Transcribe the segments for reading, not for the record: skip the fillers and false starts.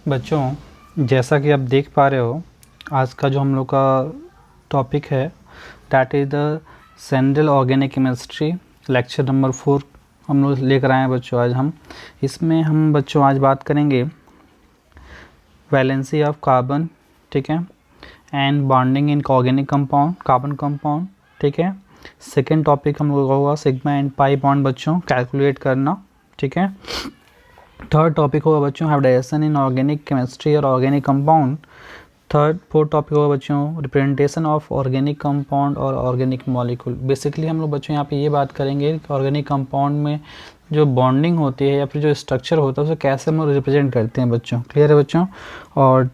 बच्चों, जैसा कि आप देख पा रहे हो, आज का जो हम लोग का टॉपिक है that is the sandal organic chemistry lecture number 4 हम लोग लेकर आए हैं बच्चों। आज हम इसमें बच्चों आज बात करेंगे वैलेंसी ऑफ कार्बन, ठीक है, and bonding in organic compound, carbon compound, ठीक है। सेकेंड टॉपिक हम लोग का होगा सिग्मा एंड पाई बॉन्ड बच्चों, कैलकुलेट करना, ठीक है। थर्ड टॉपिक होगा बच्चों हाइब्रिडाइजेशन इन ऑर्गेनिक केमिस्ट्री और ऑर्गेनिक कंपाउंड। फोर्थ टॉपिक होगा बच्चों रिप्रेजेंटेशन ऑफ ऑर्गेनिक कंपाउंड और ऑर्गेनिक मॉलिक्यूल। बेसिकली हम लोग बच्चों यहाँ पे ये बात करेंगे कि ऑर्गेनिक कंपाउंड में जो बॉन्डिंग होती है या फिर जो स्ट्रक्चर होता है उसे कैसे हम लोग रिप्रेजेंट करते हैं बच्चों। क्लियर है बच्चों। और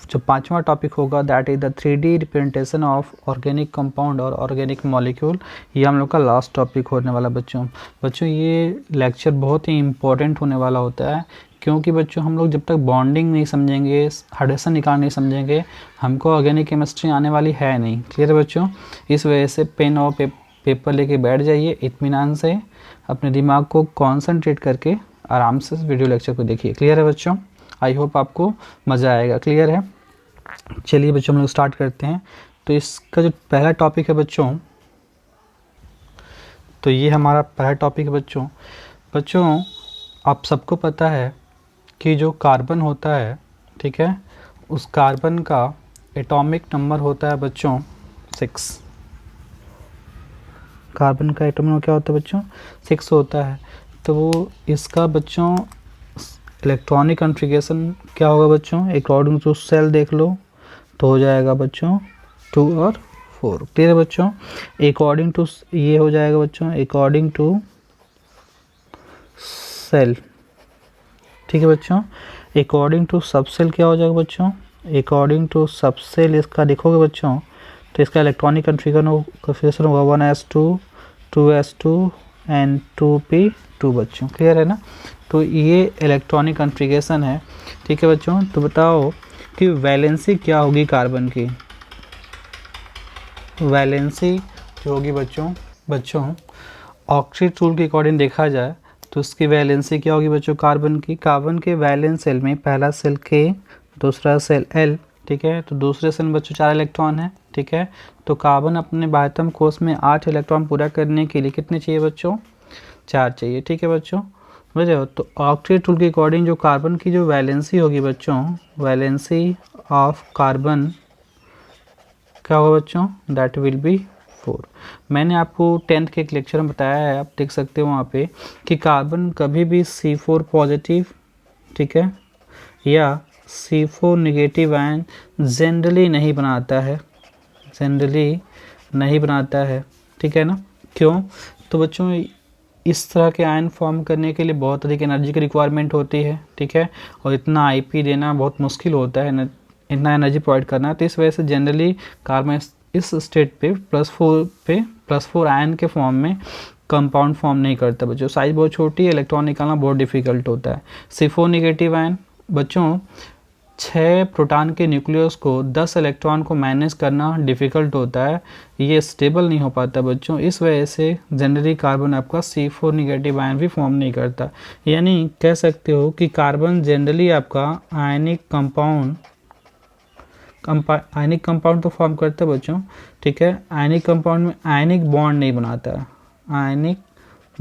जो पांचवा टॉपिक होगा that is the 3D representation of organic compound और ऑर्गेनिक मॉलिक्यूल। ये हम लोग का लास्ट टॉपिक होने वाला बच्चों ये लेक्चर बहुत ही इंपॉर्टेंट होने वाला होता है, क्योंकि बच्चों हम लोग जब तक बॉन्डिंग नहीं समझेंगे, हाइड्रेशन निकाल नहीं समझेंगे, हमको ऑर्गेनिक केमिस्ट्री आने वाली है नहीं। क्लियर है बच्चों। इस वजह से पेन और पेपर लेके बैठ जाइए, इत्मीनान से अपने दिमाग को कॉन्सेंट्रेट करके आराम से इस वीडियो लेक्चर को देखिए। क्लियर है बच्चों। आई होप आपको मज़ा आएगा। क्लियर है। चलिए बच्चों हम लोग स्टार्ट करते हैं। तो इसका जो पहला टॉपिक है बच्चों, तो ये हमारा पहला टॉपिक है बच्चों आप सबको पता है कि जो कार्बन होता है, ठीक है, उस कार्बन का एटॉमिक नंबर होता है बच्चों 6। कार्बन का एटॉमिक नंबर क्या होता है बच्चों? 6 होता है। तो वो इसका बच्चों इलेक्ट्रॉनिक कॉन्फ़िगरेशन क्या होगा बच्चों? अकॉर्डिंग टू सेल देख लो तो हो जाएगा बच्चों 2 और 4। क्लियर है बच्चों। अकॉर्डिंग टू ये हो जाएगा बच्चों अकॉर्डिंग टू सेल, ठीक है बच्चों। अकॉर्डिंग टू सबसेल क्या हो जाएगा बच्चों? अकॉर्डिंग टू सबसेल इसका देखोगे बच्चों तो इसका इलेक्ट्रॉनिक कॉन्फ़िगरेशन होगा 1s2 2s2 एंड 2p2 बच्चों। क्लियर है ना। तो ये इलेक्ट्रॉनिक कॉन्फ़िगरेशन है, ठीक है बच्चों। तो बताओ कि वैलेंसी क्या होगी कार्बन की? वैलेंसी जो होगी बच्चों ऑक्सीड रूल के अकॉर्डिंग देखा जाए तो उसकी वैलेंसी क्या होगी बच्चों? कार्बन की। कार्बन के वैलेंस सेल में पहला सेल K, दूसरा सेल L, ठीक है। तो दूसरे सेल में बच्चों 4 इलेक्ट्रॉन है, ठीक है। तो कार्बन अपने बाह्यतम कोष में 8 इलेक्ट्रॉन पूरा करने के लिए कितने चाहिए बच्चों? 4 चाहिए, ठीक है बच्चों। समझ रहे हो। तो ऑक्सीड रूल के अकॉर्डिंग जो कार्बन की जो वैलेंसी होगी बच्चों, वैलेंसी ऑफ कार्बन क्या होगा बच्चों? That will be 4। मैंने आपको 10th के एक लेक्चर में बताया है, आप देख सकते हो वहाँ पे, कि कार्बन कभी भी C4 पॉजिटिव, ठीक है, या C4 नेगेटिव आयन जनरली नहीं बनाता है, ठीक है ना। क्यों? तो बच्चों इस तरह के आयन फॉर्म करने के लिए बहुत अधिक एनर्जी की रिक्वायरमेंट होती है, ठीक है, और इतना IP देना बहुत मुश्किल होता है, इतना एनर्जी प्रोवाइड करना। तो इस वजह से जनरली कार्बन इस स्टेट पे +4 आयन के फॉर्म में कंपाउंड फॉर्म नहीं करता बच्चों। साइज बहुत छोटी है, इलेक्ट्रॉन निकालना बहुत डिफिकल्ट होता है। C4 नेगेटिव आयन बच्चों 6 प्रोटॉन के न्यूक्लियस को 10 इलेक्ट्रॉन को मैनेज करना डिफ़िकल्ट होता है, ये स्टेबल नहीं हो पाता बच्चों। इस वजह से जनरली कार्बन आपका C4 नेगेटिव आयन भी फॉर्म नहीं करता। यानी कह सकते हो कि कार्बन जनरली आपका आयनिक कंपाउंड तो फॉर्म करता है बच्चों, ठीक है। आयनिक कंपाउंड में आयनिक बॉन्ड नहीं बनाता है। आयनिक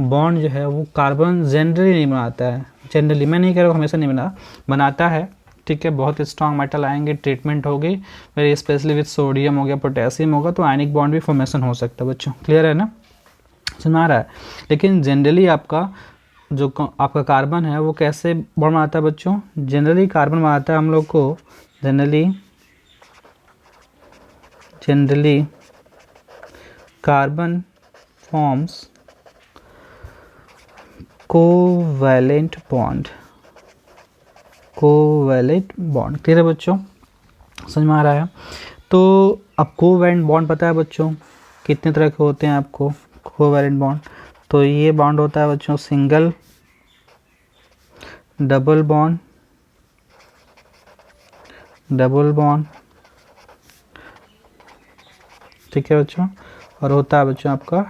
बॉन्ड जो है वो कार्बन जनरली नहीं बनाता है। जनरली मैं नहीं कह रहा हूँ हमेशा नहीं बनाता है, ठीक है। बहुत स्ट्रॉन्ग मेटल आएंगे, ट्रीटमेंट होगी, वेरी स्पेशली विथ सोडियम हो गया, पोटेशियम होगा, तो आयनिक बॉन्ड भी फॉर्मेशन हो सकता है बच्चों। क्लियर है ना, समझ में आ रहा है। लेकिन जनरली आपका जो आपका कार्बन है वो कैसे बॉन्ड बनाता है बच्चों? जनरली कार्बन बनाता है हम लोग को generally carbon forms covalent bond. Clear है बच्चों, समझ में आ रहा है। तो अब कोवैलेंट बॉन्ड पता है बच्चों कितने तरह के होते हैं आपको? कोवैलेंट बॉन्ड तो ये बॉन्ड होता है बच्चों सिंगल, डबल बॉन्ड, ठीक है बच्चों, और होता है बच्चों आपका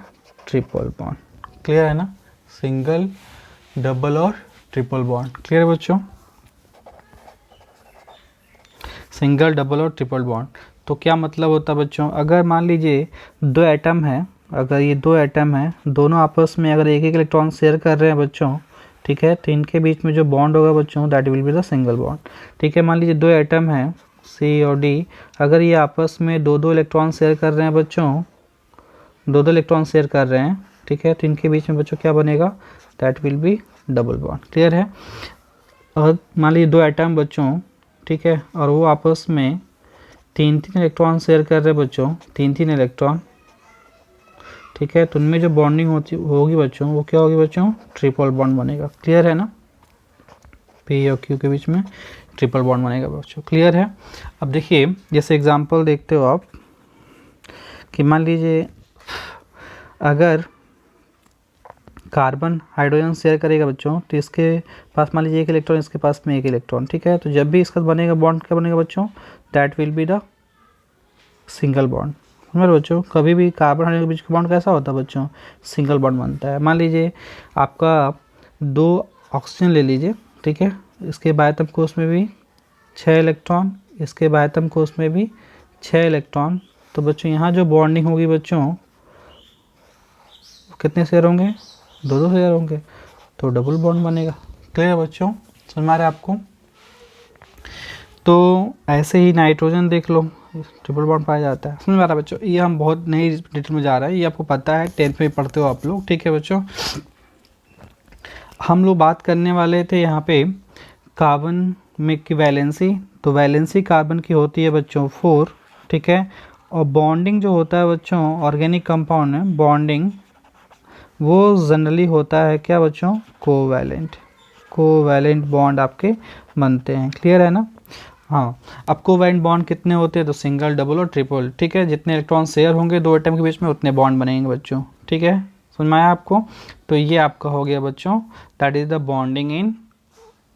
ट्रिपल बॉन्ड। क्लियर है ना, सिंगल, डबल और ट्रिपल बॉन्ड। क्लियर है बच्चों। सिंगल, डबल और ट्रिपल बॉन्ड। तो क्या मतलब होता है बच्चों, अगर मान लीजिए दो एटम है, अगर ये दो एटम है, दोनों आपस में अगर एक एक इलेक्ट्रॉन शेयर कर रहे हैं बच्चों, ठीक है, तो इनके बीच में जो बॉन्ड होगा बच्चों that will be the single bond. ठीक है, मान लीजिए दो एटम है सी और डी, अगर ये आपस में दो दो इलेक्ट्रॉन शेयर कर रहे हैं बच्चों, दो दो इलेक्ट्रॉन शेयर कर रहे हैं, ठीक है, तो इनके बीच में बच्चों क्या बनेगा, that will be double bond. Clear है। और मान लीजिए दो एटम बच्चों, ठीक है, और वो आपस में तीन तीन इलेक्ट्रॉन शेयर कर रहे हैं बच्चों, तीन तीन इलेक्ट्रॉन, ठीक है, तो उनमें जो बॉन्डिंग होगी बच्चों वो क्या होगी बच्चों, ट्रिपल बॉन्ड बनेगा। क्लियर है ना, पी और क्यू के बीच में ट्रिपल बॉन्ड बनेगा बच्चों। क्लियर है। अब देखिए जैसे एग्जांपल देखते हो आप कि मान लीजिए अगर कार्बन हाइड्रोजन शेयर करेगा बच्चों, तो इसके पास मान लीजिए एक इलेक्ट्रॉन, इसके पास में एक इलेक्ट्रॉन, ठीक है, तो जब भी इसका बनेगा बॉन्ड क्या बनेगा बच्चों, that will be the single bond. समझ बच्चों, कभी भी कार्बन हाइड्रोजन के बीच का बॉन्ड कैसा होता है बच्चों, सिंगल बॉन्ड बनता है। मान लीजिए आपका दो ऑक्सीजन ले लीजिए, ठीक है, इसके बाह्यतम कोश में भी 6 इलेक्ट्रॉन, इसके बाह्यतम कोश में भी 6 इलेक्ट्रॉन, तो बच्चों यहाँ जो बॉन्डिंग होगी बच्चों कितने शेयर होंगे, दो दो शेयर होंगे, तो डबल बॉन्ड बनेगा। क्लियर बच्चों, समझ में आ रहा है आपको। तो ऐसे ही नाइट्रोजन देख लो, ट्रिपल बॉन्ड पाया जाता है। समझ में आ रहा है बच्चों, ये हम बहुत नई डिटेल में जा रहे हैं, ये आपको पता है, 10th में पढ़ते हो आप लोग। ठीक है बच्चों, हम लोग बात करने वाले थे यहाँ पे कार्बन में की वैलेंसी, तो वैलेंसी कार्बन की होती है बच्चों 4, ठीक है, और बॉन्डिंग जो होता है बच्चों ऑर्गेनिक कंपाउंड में बॉन्डिंग वो जनरली होता है क्या बच्चों, कोवैलेंट, कोवैलेंट बॉन्ड आपके बनते हैं। क्लियर है ना। हाँ, अब कोवैलेंट बॉन्ड कितने होते हैं, तो सिंगल, डबल और ट्रिपल, ठीक है, जितने इलेक्ट्रॉन शेयर होंगे दो एटम के बीच में उतने बॉन्ड बनेंगे बच्चों। ठीक है, समझ में आया आपको। तो ये आपका हो गया बच्चों, that is the bonding in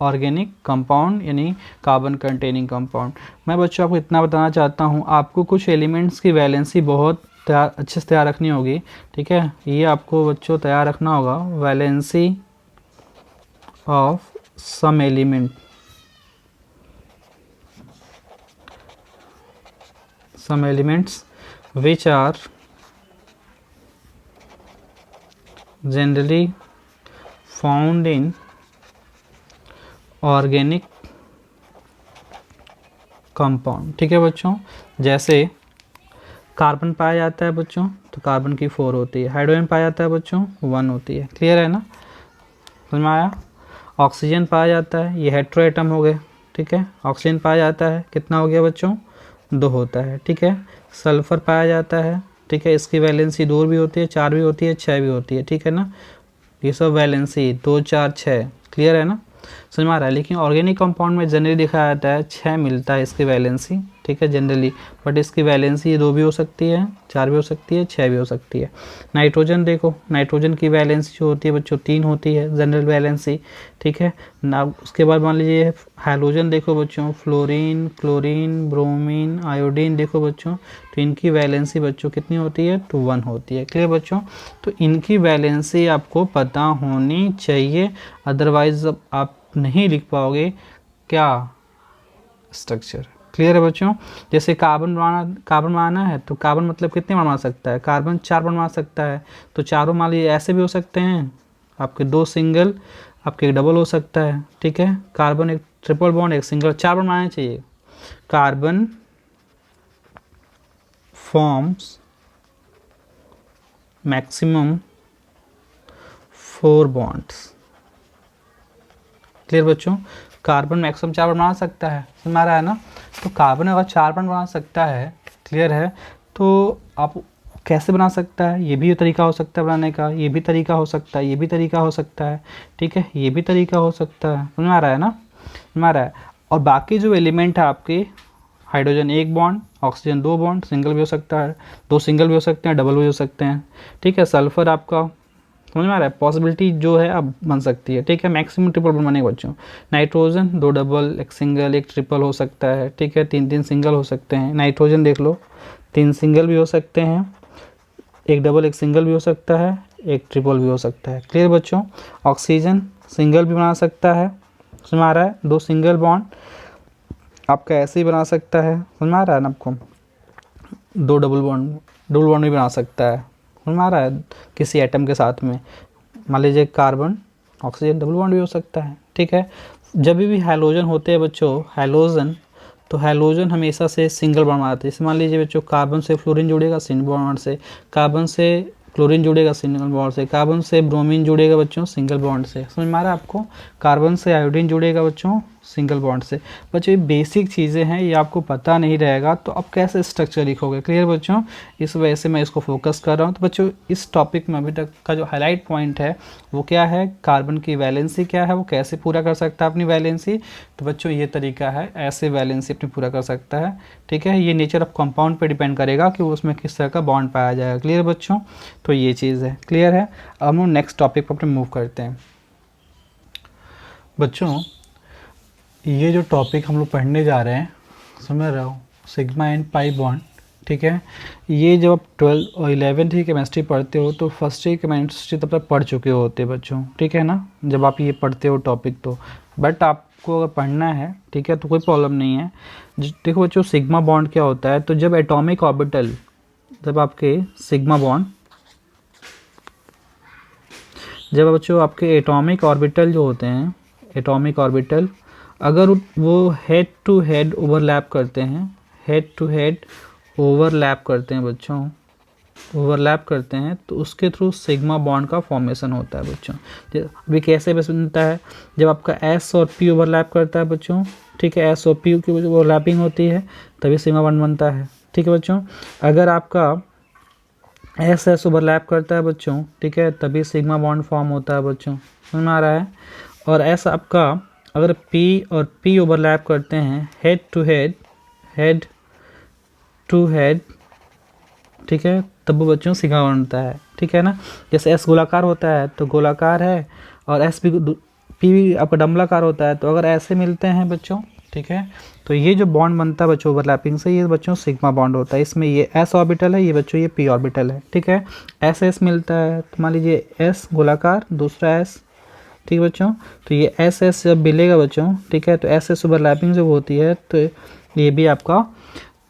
organic compound यानी कार्बन कंटेनिंग कंपाउंड। मैं बच्चों आपको इतना बताना चाहता हूँ, आपको कुछ एलिमेंट्स की वैलेंसी बहुत अच्छे से तैयार रखनी होगी। ठीक है, ये आपको बच्चों तैयार रखना होगा, valency of some element, some elements which are generally found in organic compound। ठीक है बच्चों, जैसे कार्बन पाया जाता है बच्चों तो कार्बन की 4 होती है, हाइड्रोजन पाया जाता है बच्चों 1 होती है। क्लियर है ना, समझ में आया। ऑक्सीजन पाया जाता है, ये हेट्रो एटम हो गए, ठीक है, ऑक्सीजन पाया जाता है कितना हो गया बच्चों, 2 होता है। ठीक है, सल्फर पाया जाता है, ठीक है, इसकी वैलेंसी 2 भी होती है, 4 भी होती है, 6 भी होती है। ठीक है ना, ये सब वैलेंसी 2, 4, 6। क्लियर है ना, समझ में आ रहा है। लेकिन ऑर्गेनिक कंपाउंड में जनरली दिखाया जाता है 6 मिलता है इसकी वैलेंसी, ठीक है, जनरली, बट इसकी वैलेंसी 2 भी हो सकती है, 4 भी हो सकती है, 6 भी हो सकती है। नाइट्रोजन देखो, नाइट्रोजन की वैलेंसी जो होती है बच्चों 3 होती है जनरल वैलेंसी। ठीक है ना, उसके बाद मान लीजिए हाइड्रोजन देखो बच्चों, फ्लोरीन, क्लोरीन, ब्रोमीन, आयोडीन देखो बच्चों, तो इनकी वैलेंसी बच्चों कितनी होती है, तो 1 होती है। क्लियर बच्चों, तो इनकी वैलेंसी आपको पता होनी चाहिए, अदरवाइज आप नहीं लिख पाओगे क्या स्ट्रक्चर। क्लियर है बच्चों, जैसे कार्बन बनाना है तो कार्बन मतलब कितने बना सकता है, कार्बन 4 बना सकता है, तो चारों मान लीजिए ऐसे भी हो सकते हैं, आपके 2 सिंगल, आपके 1 डबल हो सकता है। ठीक है, कार्बन एक ट्रिपल बॉन्ड, एक सिंगल, 4 बनाने चाहिए। Carbon forms maximum 4 bonds. Clear बच्चों, कार्बन मैक्सिमम 4 बना सकता है, समझ आ रहा है ना। तो कार्बन अगर 4 बना सकता है, क्लियर है, तो आप कैसे बना सकता है, ये भी तरीका हो सकता है बनाने का, ये भी तरीका हो सकता है, ये भी तरीका हो सकता है, ठीक है, ये भी तरीका हो सकता है, समझ आ रहा है ना, समझ आ रहा है। और बाकी जो एलिमेंट है आपके, hydrogen 1 bond, oxygen 2 bond, single भी हो सकता है, 2 सिंगल भी हो सकते हैं, डबल भी हो सकते हैं। ठीक है, सल्फर आपका, समझ में आ रहा है, पॉसिबिलिटी जो है अब बन सकती है। ठीक है, मैक्सिमम ट्रिपल बनेगा बच्चों। नाइट्रोजन 2 डबल, 1 सिंगल, 1 ट्रिपल हो सकता है। ठीक है, 3 सिंगल हो सकते हैं। नाइट्रोजन देख लो, 3 सिंगल भी हो सकते हैं, 1 डबल, 1 सिंगल भी हो सकता है, 1 ट्रिपल भी हो सकता है। क्लियर बच्चों, ऑक्सीजन सिंगल भी बना सकता है, समझ में आ रहा है, 2 सिंगल बॉन्ड, आपका ऐसे ही बना सकता है, समझ में आ रहा है ना आपको, दो डबल बॉन्ड भी बना सकता है, समझ में आ रहा है, किसी एटम के साथ में, मान लीजिए कार्बन ऑक्सीजन डबल बॉन्ड भी हो सकता है, ठीक है। जब भी हैलोजन होते हैं बच्चों, हैलोजन, तो हैलोजन हमेशा से सिंगल बॉन्ड बनाते हैं। जैसे मान लीजिए बच्चों कार्बन से फ्लोरीन जुड़ेगा सिंगल बॉन्ड से, कार्बन से क्लोरीन जुड़ेगा सिंगल बॉन्ड से, कार्बन से ब्रोमीन जुड़ेगा बच्चों सिंगल बॉन्ड से, समझ में आ रहा है आपको, कार्बन से आयोडीन जुड़ेगा बच्चों सिंगल बॉन्ड से। बच्चों ये बेसिक चीज़ें हैं, ये आपको पता नहीं रहेगा तो आप कैसे स्ट्रक्चर लिखोगे, क्लियर बच्चों, इस वजह से मैं इसको फोकस कर रहा हूँ। तो बच्चों इस टॉपिक में अभी तक का जो हाईलाइट पॉइंट है वो क्या है, कार्बन की वैलेंसी क्या है, वो कैसे पूरा कर सकता है अपनी वैलेंसी। तो बच्चों ये तरीका है, ऐसे वैलेंसी अपनी पूरा कर सकता है, ठीक है। ये नेचर ऑफ कंपाउंड पे डिपेंड करेगा कि उसमें किस तरह का बॉन्ड पाया जाएगा, क्लियर बच्चों, तो ये चीज़ है, क्लियर है। अब हम नेक्स्ट टॉपिक पर अपने मूव करते हैं। बच्चों ये जो टॉपिक हम लोग पढ़ने जा रहे हैं, समझ रहे हो, सिग्मा एंड पाई बॉन्ड, ठीक है। ये जब आप 12 और 11th ही केमिस्ट्री पढ़ते हो तो फर्स्ट ही केमिस्ट्री तब तक पढ़ चुके होते बच्चों, ठीक है ना, जब आप ये पढ़ते हो टॉपिक तो। बट आपको अगर पढ़ना है, ठीक है, तो कोई प्रॉब्लम नहीं है। देखो बच्चों सिग्मा बॉन्ड क्या होता है, तो जब एटॉमिक ऑर्बिटल, जब आपके सिग्मा बॉन्ड, जब बच्चों आपके एटॉमिक ऑर्बिटल जो होते हैं, एटॉमिक ऑर्बिटल अगर वो हेड टू हेड ओवरलैप करते हैं, हेड टू हेड ओवरलैप करते हैं बच्चों, ओवरलैप करते हैं, तो उसके थ्रू सिग्मा बॉन्ड का फॉर्मेशन होता है बच्चों। अभी कैसे बनता है, जब आपका एस और पी ओवरलैप करता है बच्चों, ठीक है, एस और पी की ओवरलैपिंग होती है तभी सिग्मा बॉन्ड बनता है, ठीक है बच्चों। अगर आपका एस एस ओवरलैप करता है बच्चों, ठीक है, तभी सिग्मा बॉन्ड फॉर्म होता है बच्चों, समझ में आ रहा है। और एस आपका अगर P और P ओवरलैप करते हैं head to head, head to head, ठीक है, तब वो बच्चों सिग्मा बनता है, ठीक है ना। जैसे S गोलाकार होता है तो गोलाकार है, और S P भी आपका डम्बलाकार होता है, तो अगर ऐसे मिलते हैं बच्चों, ठीक है, तो ये जो बॉन्ड बनता है बच्चों ओवरलैपिंग से, ये बच्चों सिग्मा बॉन्ड होता है। इसमें ये S ऑर्बिटल है, ये बच्चों ये P ऑर्बिटल है, ठीक है। S S मिलता है तो मान लीजिए S गोलाकार, दूसरा S, ठीक है बच्चों, तो ये एस एस जब मिलेगा बच्चों, ठीक है, तो एस एस ओवरलैपिंग जब होती है तो ये भी आपका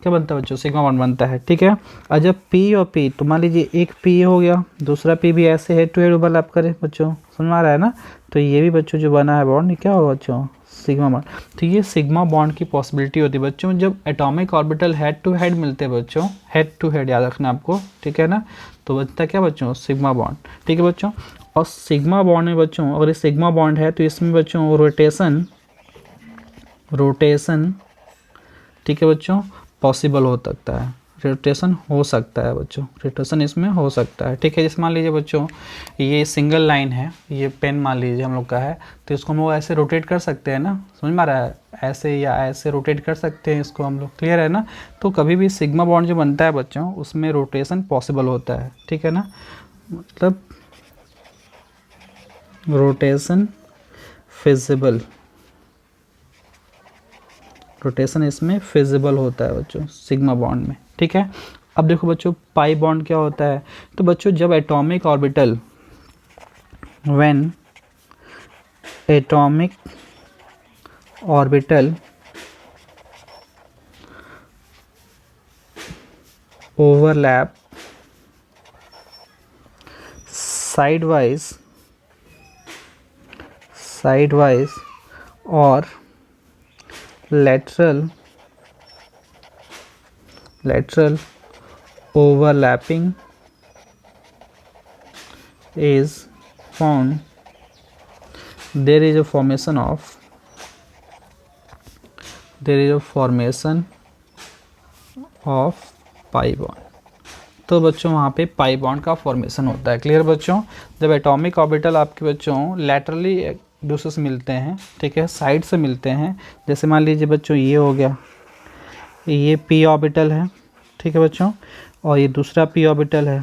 क्या बनता है बच्चों, सिग्मा बॉन्ड बनता है, ठीक है। और जब पी और पी, तो मान लीजिए एक पी हो गया, दूसरा पी भी ऐसे हेड टू हेड ओवरलैप करे बच्चों, समझ में आ रहा है ना, तो ये भी बच्चों जो बना है बॉन्ड, क्या होगा बच्चों, सिग्मा बॉन्ड। तो ये सिग्मा बॉन्ड की पॉसिबिलिटी होती है बच्चों जब atomic orbital head to head मिलते हैं बच्चों, हेड टू हेड याद रखना आपको, ठीक है ना, तो बनता क्या बच्चों, सिग्मा बॉन्ड, ठीक है बच्चों। और सिग्मा बॉन्ड में बच्चों, अगर ये सिग्मा बॉन्ड है तो इसमें बच्चों रोटेशन, ठीक है बच्चों, पॉसिबल हो सकता है, रोटेशन हो सकता है बच्चों, रोटेशन इसमें हो सकता है, ठीक है। जैसे मान लीजिए बच्चों ये सिंगल लाइन है, ये पेन मान लीजिए हम लोग का है, तो इसको हम लोग ऐसे रोटेट कर सकते हैं ना, समझ में आ रहा है, ऐसे या ऐसे रोटेट कर सकते हैं इसको हम लोग, क्लियर है ना। तो कभी भी सिग्मा बॉन्ड जो बनता है बच्चों उसमें रोटेशन पॉसिबल होता है, ठीक है ना, मतलब रोटेशन फिजिबल, रोटेशन इसमें फिजिबल होता है बच्चों सिग्मा बॉन्ड में, ठीक है। अब देखो बच्चों पाई बॉन्ड क्या होता है, तो बच्चों जब atomic orbital, when atomic orbital overlap sideways और lateral overlapping is found, there is a formation of pi bond. तो बच्चों वहाँ पे पाई बॉन्ड का फॉर्मेशन होता है, क्लियर बच्चों। जब एटॉमिक ऑर्बिटल आपके बच्चों लैटरली एक दूसरे से मिलते हैं, ठीक है, साइड से मिलते हैं, जैसे मान लीजिए बच्चों ये हो गया, ये पी ऑर्बिटल है, ठीक है बच्चों, और ये दूसरा पी ऑर्बिटल है,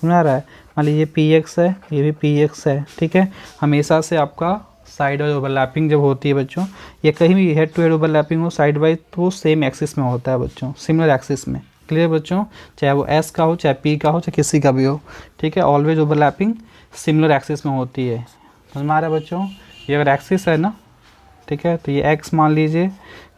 सुना रहा है, मान लीजिए पी एक्स है, ये भी पी एक्स है, ठीक है। हमेशा से आपका साइड वाइज ओवरलैपिंग जब होती है बच्चों, या कहीं भी हेड टू हेड ओवरलैपिंग हो साइड वाइज, तो वो सेम एक्सिस में होता है बच्चों, सिमिलर एक्सिस में, क्लियर बच्चों, चाहे वो एस का हो, चाहे पी का हो, चाहे किसी का भी हो, ठीक है, ऑलवेज ओवरलैपिंग सिमिलर एक्सिस में होती है, समझ में आ रहा है बच्चों। ये अगर एक्सिस है ना, ठीक है। तो ये x मान लीजिए,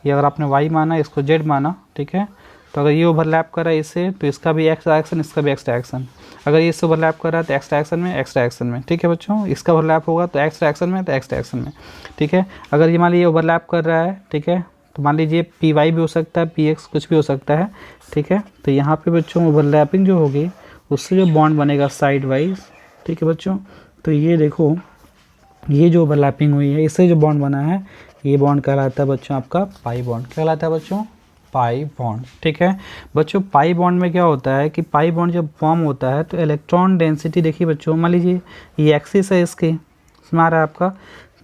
ये अगर आपने y माना, इसको z माना, ठीक है। तो अगर ये ओवरलैप कर रहा है इससे, तो इसका भी x डायरेक्शन, इसका भी x डायरेक्शन। अगर ये इससे ओवरलैप कर रहा है तो x डायरेक्शन में, x डायरेक्शन में, ठीक है बच्चों। इसका ओवरलैप होगा तो x डायरेक्शन में, तो x डायरेक्शन में, ठीक है। अगर ये मान लीजिए ओवरलैप कर रहा है, ठीक है, तो मान लीजिए पी वाई भी हो सकता है, पी एक्स कुछ भी हो सकता है, ठीक है। तो यहाँ पे बच्चों ओवरलैपिंग जो होगी उससे जो बॉन्ड बनेगा साइड वाइज, ठीक है बच्चों। तो ये देखो, ये जो ओवरलैपिंग हुई है इससे जो बॉन्ड बना है, ये बॉन्ड कहलाता है बच्चों आपका पाई बॉन्ड। क्या कहलाता है बच्चों? पाई बॉन्ड, ठीक है बच्चों। पाई बॉन्ड में क्या होता है कि पाई बॉन्ड जब फॉर्म होता है तो इलेक्ट्रॉन डेंसिटी देखिए बच्चों, मान लीजिए ये एक्सिस है इसकी, सुना रहा है आपका,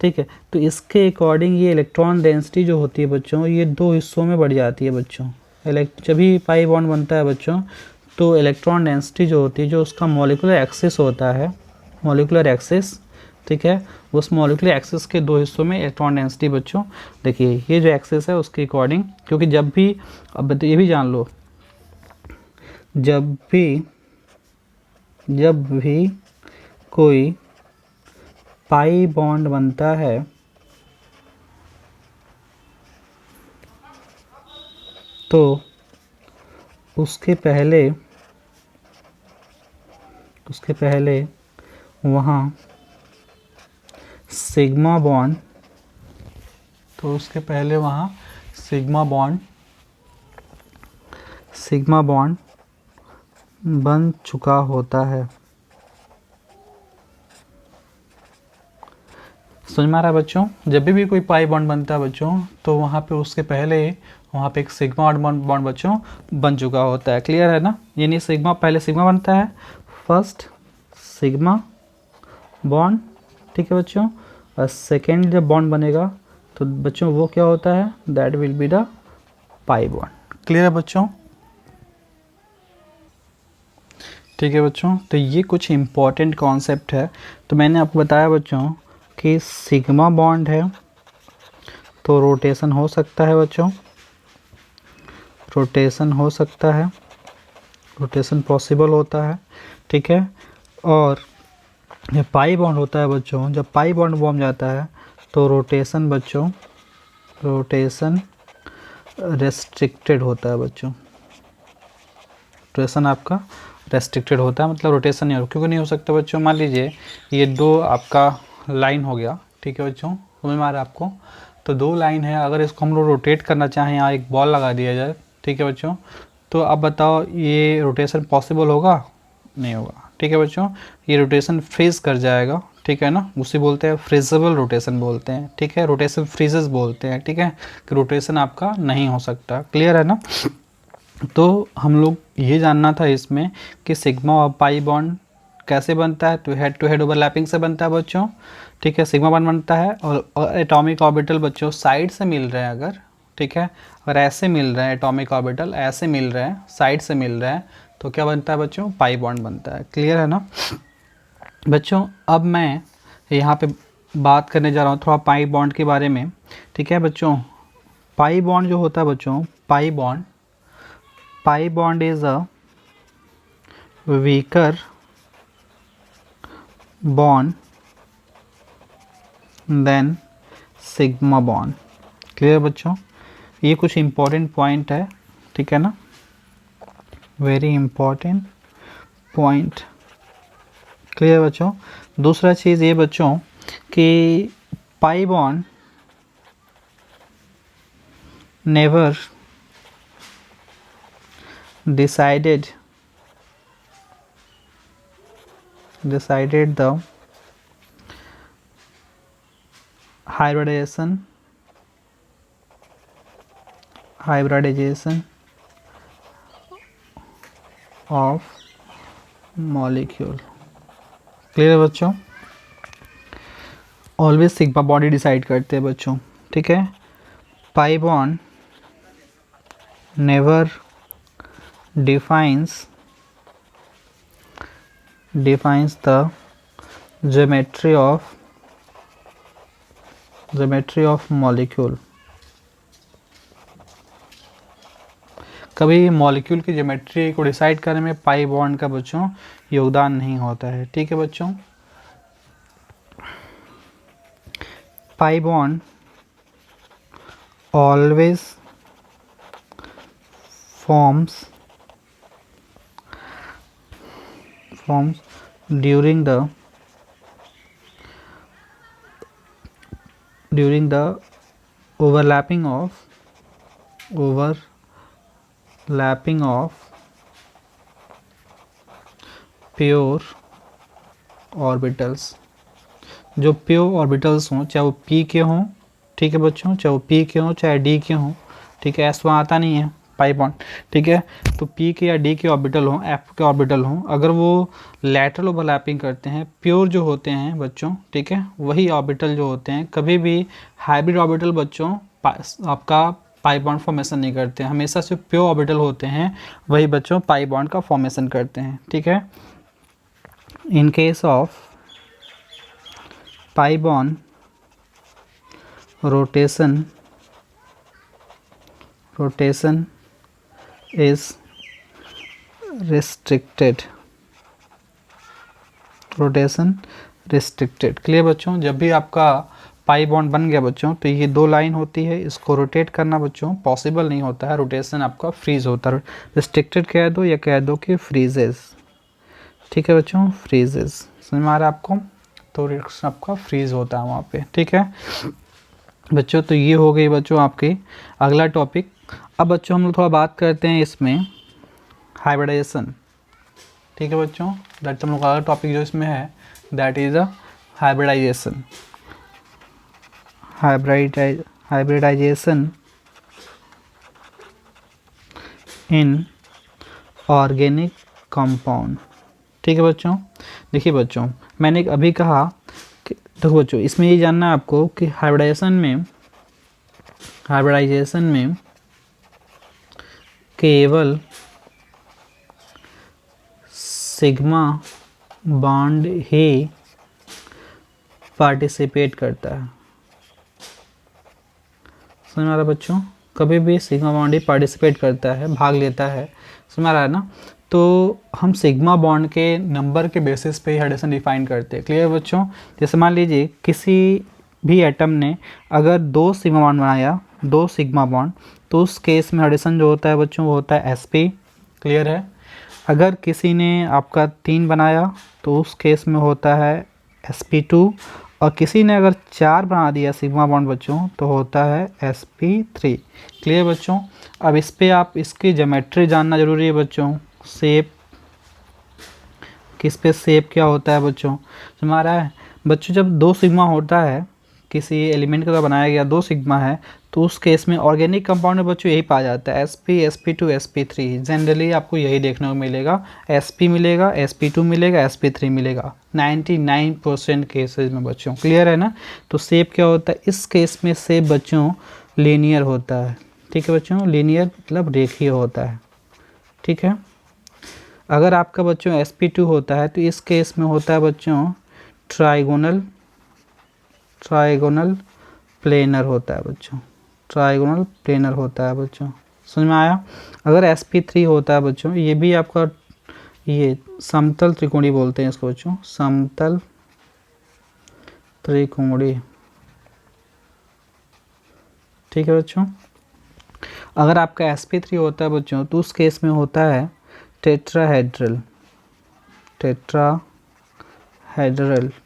ठीक है। तो इसके अकॉर्डिंग ये इलेक्ट्रॉन डेंसिटी जो होती है बच्चों, ये दो हिस्सों में बढ़ जाती है बच्चों। जब भी पाई बॉन्ड बनता है बच्चों, तो इलेक्ट्रॉन डेंसिटी जो होती है, जो उसका मॉलिक्यूलर एक्सिस होता है, मॉलिक्यूलर एक्सिस, ठीक है, उस मॉलिक्यूलर एक्सिस के दो हिस्सों में इलेक्ट्रॉन डेंसिटी बच्चों, देखिए ये जो एक्सिस है उसके अकॉर्डिंग, क्योंकि जब भी, अब ये भी जान लो, जब भी कोई पाई बॉन्ड बनता है तो उसके पहले वहाँ सिग्मा बॉन्ड, तो उसके पहले वहाँ सिग्मा बॉन्ड बन चुका होता है। समझ में आ रहा है बच्चों? जब भी कोई पाई बॉन्ड बनता है बच्चों, तो वहाँ पे उसके पहले वहाँ पे एक सिग्मा बॉन्ड बच्चों बन चुका होता है। क्लियर है ना? यानी सिग्मा, पहले सिग्मा बनता है, फर्स्ट सिग्मा बॉन्ड, ठीक है बच्चों। और सेकेंड जब बॉन्ड बनेगा तो बच्चों वो क्या होता है, that will be the pi bond. Clear है बच्चों? ठीक है बच्चों, तो ये कुछ इम्पॉर्टेंट कॉन्सेप्ट है। तो मैंने आपको बताया बच्चों कि सिग्मा बॉन्ड है तो रोटेशन हो सकता है बच्चों, रोटेशन हो सकता है, रोटेशन पॉसिबल होता है, ठीक है। और जब पाई बॉन्ड होता है बच्चों, जब पाई बॉन्ड बॉम जाता है तो रोटेशन बच्चों, रोटेशन रेस्ट्रिक्टेड होता है बच्चों, रोटेशन आपका रेस्ट्रिक्टेड होता है, मतलब रोटेशन नहीं हो, क्योंकि नहीं हो सकता बच्चों। मान लीजिए ये दो आपका लाइन हो गया, ठीक है बच्चों, समझ में आ रहा है आपको? तो दो लाइन है, अगर इसको हम लोग रोटेट करना चाहें, यहाँ एक बॉल लगा दिया जाए, ठीक है बच्चों, तो अब बताओ ये रोटेशन पॉसिबल होगा? नहीं होगा, ठीक है बच्चों। ये रोटेशन फ्रीज कर जाएगा, ठीक है ना, उसे बोलते हैं फ्रीजेबल रोटेशन बोलते हैं, ठीक है, रोटेशन फ्रीजेस बोलते हैं, ठीक है, कि रोटेशन आपका नहीं हो सकता। क्लियर है ना? तो हम लोग ये जानना था इसमें कि सिग्मा और पाई बॉन्ड कैसे बनता है, तो हेड टू हेड ओवरलैपिंग से बनता है बच्चों, ठीक है, सिग्मा बॉन्ड बनता है। और एटॉमिक ऑर्बिटल बच्चों साइड से मिल रहे हैं अगर, ठीक है, अगर ऐसे मिल रहे हैं, एटॉमिक ऑर्बिटल ऐसे मिल रहे हैं, साइड से मिल रहे हैं, तो क्या बनता है बच्चों? पाई बॉन्ड बनता है। क्लियर है ना बच्चों? अब मैं यहाँ पे बात करने जा रहा हूँ थोड़ा पाई बॉन्ड के बारे में, ठीक है बच्चों। पाई बॉन्ड जो होता है बच्चों, pi bond is a weaker bond than sigma bond। Clear बच्चों? ये कुछ इम्पोर्टेंट पॉइंट है, ठीक है ना, वेरी इम्पोर्टेंट पॉइंट। क्लियर बच्चों? दूसरा चीज़ ये बच्चों कि pi bond never decided the hybridization of molecule। Clear है बच्चों? ऑलवेज सिग्मा बॉन्ड ही डिसाइड करते हैं बच्चों, ठीक है। Pi bond never defines the geometry of molecule। कभी मॉलिक्यूल की ज्योमेट्री को डिसाइड करने में पाई बॉन्ड का बच्चों योगदान नहीं होता है, ठीक है बच्चों। Pi bond always forms during the overlapping of pure orbitals. जो प्योर ऑर्बिटल्स हों, चाहे वो पी के हों, ठीक है बच्चों, चाहे वो पी के हों चाहे डी के हों, ठीक है, एस वहाँ आता नहीं है पाई बॉन्ड, ठीक है, तो पी के या डी के ऑर्बिटल हों, एफ के ऑर्बिटल हों, अगर वो लैटरल ओवरलैपिंग करते हैं, प्योर जो होते हैं बच्चों, ठीक है, वही ऑर्बिटल जो होते हैं, कभी भी हाइब्रिड ऑर्बिटल बच्चों आपका पाई बॉन्ड फॉर्मेशन नहीं करते हैं, हमेशा सिर्फ प्योर ऑर्बिटल होते हैं वही बच्चों पाई बॉन्ड का फॉर्मेशन करते हैं, ठीक है। In case of pi bond rotation is restricted, rotation restricted. Clear बच्चों, जब भी आपका पाई बॉन्ड बन गया बच्चों तो ये दो लाइन होती है, इसको रोटेट करना बच्चों पॉसिबल नहीं होता है, रोटेशन आपका फ्रीज होता है। रिस्ट्रिक्टेड कह दो या कह दो कि फ्रीजेस, ठीक है बच्चों, फ्रीजेस, समझ में आ रहा है आपको, तो रिएक्शन आपका फ्रीज होता है वहाँ पे, ठीक है बच्चों। तो ये हो गई बच्चों आपकी अगला टॉपिक। अब बच्चों हम लोग थोड़ा बात करते हैं इसमें हाइब्रिडाइजेशन, ठीक है बच्चों, दैट हम लोग का अगला टॉपिक जो इसमें है that is a hybridization. Hybridization in organic compound, ठीक है बच्चों। देखिए बच्चों, मैंने अभी कहा कि देखो बच्चों, इसमें ये जानना है आपको कि हाइब्रिडाइजेशन में केवल सिग्मा बॉन्ड ही पार्टिसिपेट करता है, समझ में आ रहा है बच्चों, कभी भी सिग्मा बॉन्ड ही पार्टिसिपेट करता है, भाग लेता है, समझ में आ रहा है ना। तो हम सिग्मा बॉन्ड के नंबर के बेसिस पे ही हाइब्रिडेशन डिफाइन करते हैं। क्लियर बच्चों, जैसे मान लीजिए किसी भी एटम ने अगर 2 सिग्मा बॉन्ड बनाया, 2 सिग्मा बॉन्ड, तो उस केस में हाइब्रिडेशन जो होता है बच्चों वो होता है sp। क्लियर है। अगर किसी ने आपका 3 बनाया तो उस केस में होता है sp2, और किसी ने अगर 4 बना दिया सिग्मा बॉन्ड बच्चों तो होता है sp3। क्लियर बच्चों। अब इस पे आप इसकी ज्योमेट्री जानना जरूरी है बच्चों, शेप, किस पे शेप क्या होता है बच्चों, हमारा है बच्चों, जब 2 सिग्मा होता है किसी एलिमेंट का बनाया गया 2 सिग्मा है तो उस केस में ऑर्गेनिक कंपाउंड में बच्चों यही पाया जाता है sp, sp2, sp3। जनरली आपको यही देखने को मिलेगा, sp मिलेगा, sp2 मिलेगा, sp3 मिलेगा 99% केसेस में बच्चों। क्लियर है ना। तो शेप क्या होता है, इस केस में शेप बच्चों लीनियर होता है, ठीक है बच्चों, लीनियर मतलब रेखीय होता है, ठीक है। अगर आपका बच्चों sp2 होता है तो इस केस में होता है बच्चों ट्राइगोनल प्लेनर होता है बच्चों, ट्राइगोनल प्लेनर होता है बच्चों, समझ में आया। अगर sp3 होता है बच्चों, ये भी आपका ये समतल त्रिकोणी बोलते हैं इसको बच्चों, समतल त्रिकोणी, ठीक है बच्चों। अगर आपका sp3 होता है बच्चों तो उस केस में होता है टेट्राहेड्रल,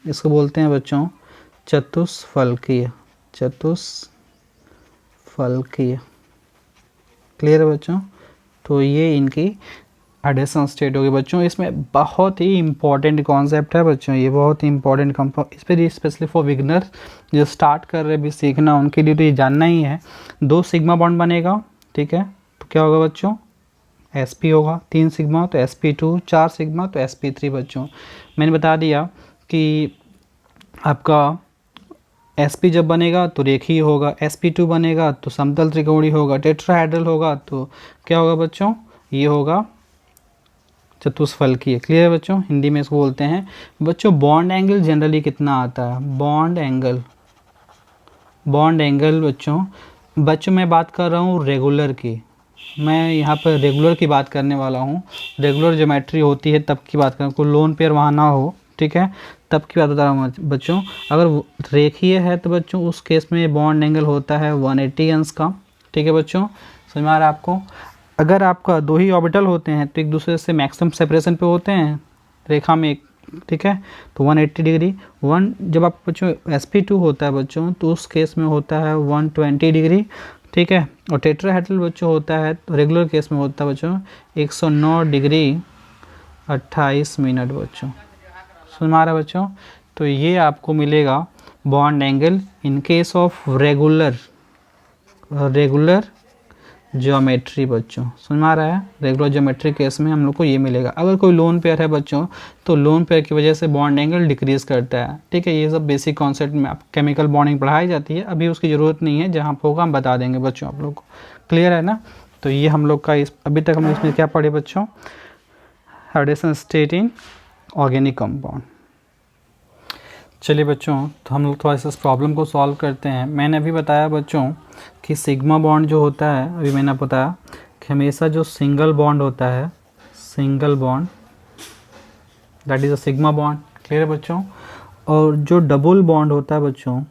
इसको बोलते हैं बच्चों चतुष्फलकीय। क्लियर है बच्चों। तो ये इनकी एडिशन स्टेट होगी बच्चों। इसमें बहुत ही इंपॉर्टेंट कॉन्सेप्ट है बच्चों, ये बहुत ही इंपॉर्टेंट कंपाउंड, इस पर स्पेशली फॉर बिगनर जो स्टार्ट कर रहे भी सीखना उनके लिए तो ये जानना ही है। 2 सिग्मा बॉन्ड बनेगा, ठीक है, तो क्या होगा बच्चों sp होगा, 3 सिग्मा तो sp2, 4 सिग्मा तो sp3 बच्चों। मैंने बता दिया कि आपका sp जब बनेगा तो रेखीय होगा, sp2 बनेगा तो समतल त्रिकोणी होगा, टेट्राहेड्रल होगा तो क्या होगा बच्चों, ये होगा चतुष्फलकीय। क्लियर है बच्चों, हिंदी में इसको बोलते हैं बच्चों। बॉन्ड एंगल जनरली कितना आता है, बॉन्ड एंगल बच्चों मैं बात कर रहा हूँ रेगुलर की, मैं यहाँ पर रेगुलर की बात करने वाला हूँ। रेगुलर ज्योमेट्री होती है तब की बात करूँ, कोई लोन पेयर वहाँ ना हो, ठीक है, तब की बात बता रहा हूँ बच्चों। अगर रेखीय है तो बच्चों उस केस में बॉन्ड एंगल होता है 180 अंश का, ठीक है बच्चों, समझ में आ रहा है आपको। अगर आपका दो ही ऑर्बिटल होते हैं तो एक दूसरे से मैक्सिमम सेपरेशन पे होते हैं रेखा में, ठीक है, तो 180 डिग्री। जब आप बच्चों sp2 होता है बच्चों तो उस केस में होता है 120 डिग्री, ठीक है। और टेट्राहेड्रल बच्चों होता है तो रेगुलर केस में होता है बच्चों 109 डिग्री 28 मिनट बच्चों, समझ में आ रहा है बच्चों। तो ये आपको मिलेगा bond angle in case of regular geometry बच्चों, समझ में आ रहा है। रेगुलर ज्योमेट्री केस में हम लोग को ये मिलेगा। अगर कोई लोन पेयर है बच्चों तो लोन पेयर की वजह से बॉन्ड एंगल डिक्रीज करता है, ठीक है। ये सब बेसिक कॉन्सेप्ट में आप केमिकल बॉन्डिंग पढ़ाई जाती है, अभी उसकी ज़रूरत नहीं है, जहाँ होगा हम बता देंगे बच्चों आप लोग को, क्लियर है ना। तो ये हम लोग का अभी तक हम इसमें क्या पढ़े बच्चों, addition state in organic compound. चलिए बच्चों, तो हम लोग थोड़ा सा इस प्रॉब्लम को सॉल्व करते हैं। मैंने अभी बताया बच्चों कि सिग्मा बॉन्ड जो होता है, अभी मैंने बताया कि हमेशा जो सिंगल बॉन्ड होता है, single bond that is a sigma bond, clear है बच्चों। और जो डबल बॉन्ड होता है बच्चों,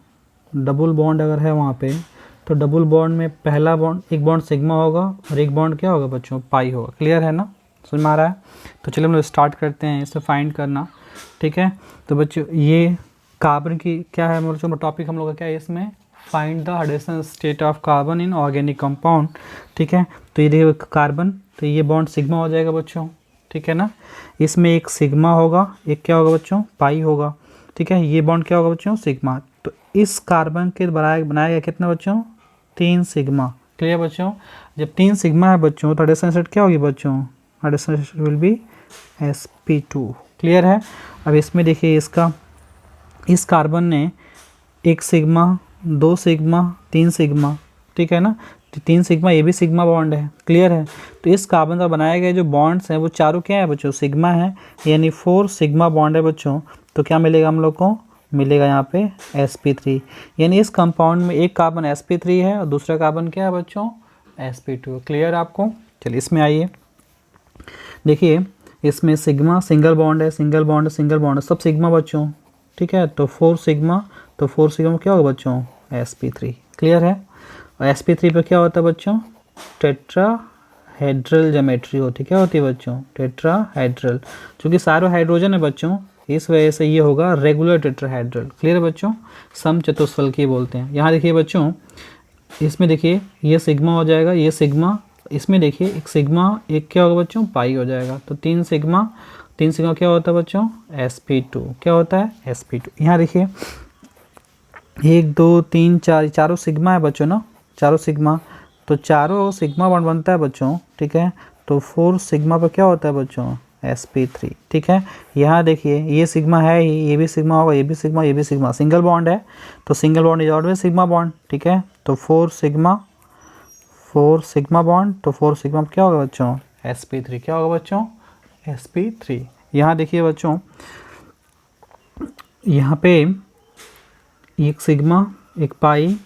डबल बॉन्ड अगर है वहाँ पे तो डबल बॉन्ड में पहला बॉन्ड, एक बॉन्ड सिग्मा होगा और एक बॉन्ड क्या होगा बच्चों, पाई होगा, क्लियर है ना, समझ में आ रहा है। तो चलिए हम लोग स्टार्ट करते हैं इसे फाइंड करना, ठीक है। तो बच्चों ये कार्बन की क्या है बच्चों टॉपिक हम लोग का क्या है इसमें, find the addition state of carbon in organic compound, ठीक है। तो ये देखिए कार्बन, तो ये बॉन्ड सिग्मा हो जाएगा बच्चों, ठीक है ना। इसमें एक सिग्मा होगा, एक क्या होगा बच्चों, पाई होगा, ठीक है। ये बॉन्ड क्या होगा बच्चों, सिग्मा। तो इस कार्बन के बनाया गया कितना बच्चों, 3 सिग्मा, क्लियर बच्चों। जब 3 सिग्मा है बच्चों तो एडिशन स्टेट क्या होगी बच्चों, addition state will be sp2, clear है। अब इसमें देखिए इस कार्बन ने 1 सिग्मा, 2 सिग्मा, 3 सिग्मा, ठीक है ना। तो 3 सिग्मा ये भी सिग्मा बॉन्ड है, क्लियर है। तो इस कार्बन का बनाए गए जो बॉन्ड्स हैं वो चारों क्या है बच्चों, सिग्मा है, यानी 4 सिग्मा बॉन्ड है बच्चों। तो क्या मिलेगा हम लोग को, मिलेगा यहाँ पे sp3, यानी इस कंपाउंड में एक कार्बन sp3 है और दूसरा कार्बन क्या है बच्चों, sp2, क्लियर आपको। चलिए इसमें आइए, देखिए इसमें सिग्मा सिंगल बॉन्ड है, सिंगल बॉन्ड सिंगल बॉन्ड सब सिग्मा बच्चों, ठीक है। तो 4 सिग्मा, तो 4 सिग्मा क्या होगा बच्चों, sp3, क्लियर है। और sp3 पे क्या होता है बच्चों, टेट्राहेड्रल ज्योमेट्री होती है, क्या होती है बच्चों, टेट्राहेड्रल। चूँकि सारे हाइड्रोजन है बच्चों इस वजह से ये होगा रेगुलर टेट्राहेड्रल, क्लियर है बच्चों, समचतुष्फलकीय बोलते हैं। यहाँ देखिए बच्चों, इसमें देखिए ये सिग्मा हो जाएगा, ये सिग्मा, इसमें देखिए एक सिग्मा, एक क्या होगा बच्चों, पाई हो जाएगा। तो 3 सिग्मा क्या होता है बच्चों, sp2, क्या होता है sp2। यहाँ देखिए 1 2 3 4 चारों सिग्मा है बच्चों ना, चारों सिग्मा, तो चारों सिग्मा बॉन्ड बनता है बच्चों, ठीक है। तो 4 सिग्मा पर क्या होता है बच्चों, sp3, ठीक है। यहाँ देखिए ये सिग्मा है ही, ये भी सिग्मा होगा, ये भी सिग्मा, ये भी सिग्मा, सिंगल बॉन्ड है तो single bond is always sigma bond, ठीक है। तो 4 सिग्मा बॉन्ड, तो 4 सिग्मा क्या होगा बच्चों, sp3, क्या होगा बच्चों, sp3। यहाँ देखिए बच्चों, यहाँ पे एक सिग्मा, एक पाई,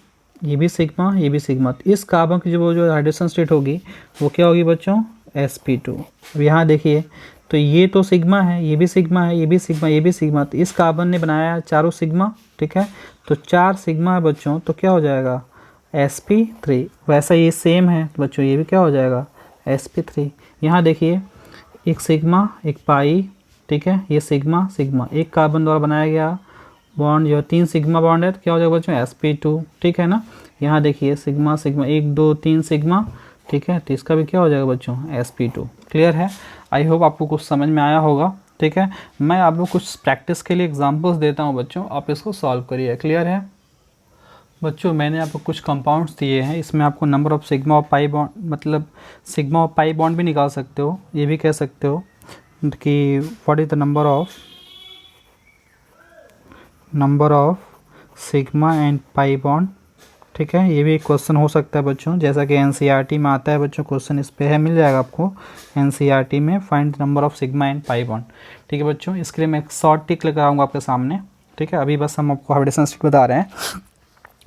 ये भी सिग्मा, ये भी सिग्मा। तो इस कार्बन की जो हाइड्रोजन स्टेट होगी वो क्या होगी बच्चों, sp2। अब यहाँ देखिए, तो ये तो सिग्मा है, ये भी सिग्मा है, ये भी सिग्मा, ये भी सिग्मा। तो इस कार्बन ने बनाया चारों सिग्मा, ठीक है। तो 4 सिग्मा है बच्चों, तो क्या हो जाएगा, sp3। वैसा ये सेम है तो बच्चों ये भी क्या हो जाएगा, sp3। यहाँ देखिए एक सिग्मा, एक पाई, ठीक है, ये सिग्मा सिग्मा, एक कार्बन द्वारा बनाया गया बॉन्ड जो 3 सिग्मा बॉन्ड है तो क्या हो जाएगा बच्चों, sp2, ठीक है ना। यहाँ देखिए सिग्मा सिग्मा, 1 2 3 सिग्मा, ठीक है। तो इसका भी क्या हो जाएगा बच्चों, sp2, क्लियर है। आई होप आपको कुछ समझ में आया होगा, ठीक है। मैं आपको कुछ प्रैक्टिस के लिए एग्जांपल्स देता हूँ बच्चों, आप इसको सॉल्व करिए, क्लियर है बच्चों। मैंने आपको कुछ कंपाउंड्स दिए हैं, इसमें आपको नंबर ऑफ सिग्मा और पाई बॉन्ड, मतलब सिग्मा और पाई बॉन्ड भी निकाल सकते हो, ये भी कह सकते हो कि what is the number of sigma and pi bond, ठीक है। ये भी एक क्वेश्चन हो सकता है बच्चों, जैसा कि एनसीईआरटी में आता है बच्चों, क्वेश्चन इस पे है, मिल जाएगा आपको एनसीईआरटी में, find the number of sigma and pi bond, ठीक है बच्चों। इसके लिए मैं एक शॉर्ट टिक लगाऊंगा आपके सामने, ठीक है। अभी बस हम आपको हाइड्रोजन स्टेट बता रहे हैं।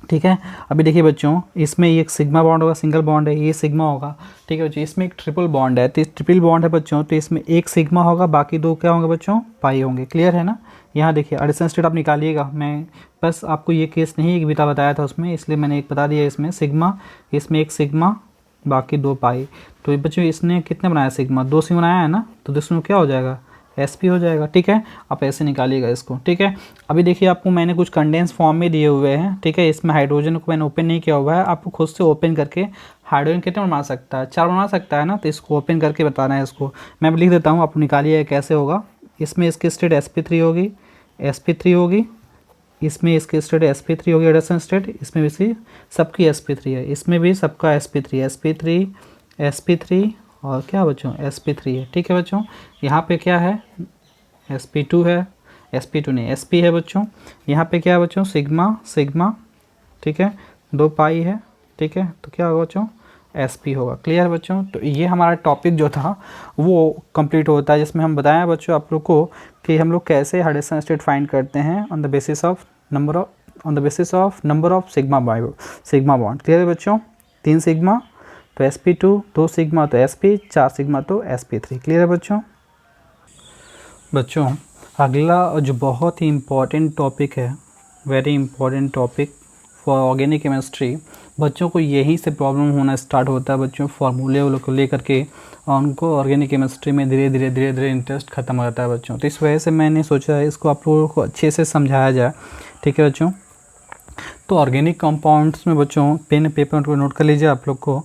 ठीक है। अभी देखिए बच्चों, इसमें ये एक सिग्मा बॉन्ड होगा, सिंगल बॉन्ड है, ये सिग्मा होगा। ठीक है बच्चों, इसमें एक ट्रिपल बॉन्ड है, तो ट्रिपल बॉन्ड है बच्चों, तो इसमें एक सिग्मा होगा, बाकी दो क्या होंगे बच्चों, पाई होंगे। क्लियर है ना। यहाँ देखिए एडिशन स्टेट आप निकालिएगा, मैं बस आपको ये केस नहीं एक बीटा बताया था उसमें, इसलिए मैंने एक बता दिया। इसमें सिग्मा, इसमें एक सिग्मा, बाकी दो पाई। तो बच्चों इसने कितने बनाया, सिग्मा, दो सिग्मा बनाया है ना, तो इसमें क्या हो जाएगा, SP हो जाएगा। ठीक है, आप ऐसे निकालिएगा इसको। ठीक है, अभी देखिए आपको मैंने कुछ कंडेंस फॉर्म में दिए हुए हैं। ठीक है, इसमें हाइड्रोजन को मैंने ओपन नहीं किया हुआ है, आपको खुद से ओपन करके हाइड्रोजन कितने बना सकता है, 4 बना सकता है ना, तो इसको ओपन करके बताना है इसको। मैं लिख देता हूँ, आप निकालिए कैसे होगा। इसमें इसकी स्टेट sp3 होगी, sp3 होगी, इसमें इसकी स्टेट sp3 होगी एडिशन स्टेट, इसमें भी सबकी sp3 है, इसमें भी सबका sp3 और क्या बच्चों, sp3 है। ठीक है बच्चों, यहाँ पे क्या है, sp2 है, sp2 नहीं sp है बच्चों। यहाँ पे क्या है बच्चों, सिग्मा सिग्मा, ठीक है, दो पाई है। ठीक है, तो क्या होगा बच्चों, sp होगा। क्लियर बच्चों, तो ये हमारा टॉपिक जो था वो कंप्लीट होता है, जिसमें हम बताया बच्चों आप लोग को कि हम लोग कैसे हाइड्रोजन स्टेट फाइंड करते हैं on the basis of number of sigma bond. Clear है बच्चों, 3 सिग्मा तो sp2, 2 सिग्मा तो sp, 4 सिग्मा तो sp3। क्लियर है बच्चों, अगला जो बहुत ही इम्पॉर्टेंट टॉपिक है, very important topic for organic chemistry, बच्चों को यहीं से प्रॉब्लम होना स्टार्ट होता है बच्चों, फार्मूले को लेकर के, और उनको ऑर्गेनिक केमिस्ट्री में धीरे धीरे इंटरेस्ट खत्म हो जाता है बच्चों। तो इस वजह से मैंने सोचा है इसको आप लोगों को अच्छे से समझाया जाए। ठीक है बच्चों, तो ऑर्गेनिक कंपाउंड्स में बच्चों पेन पेपर को नोट कर लीजिए आप लोग को,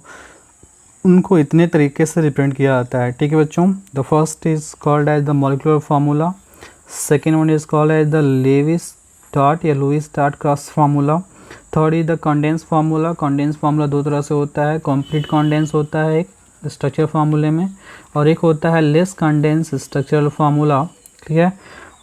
उनको इतने तरीके से रिप्रेजेंट किया जाता है। ठीक है बच्चों, the first is called as the molecular formula, second one is called as the Levi's dot या lewis dot cross formula, third is the condense formula. Condense formula दो तरह से होता है, कंप्लीट कंडेंस होता है एक स्ट्रक्चर फार्मूले में, और एक होता है लेस कंडेंस स्ट्रक्चरल फार्मूला। ठीक है,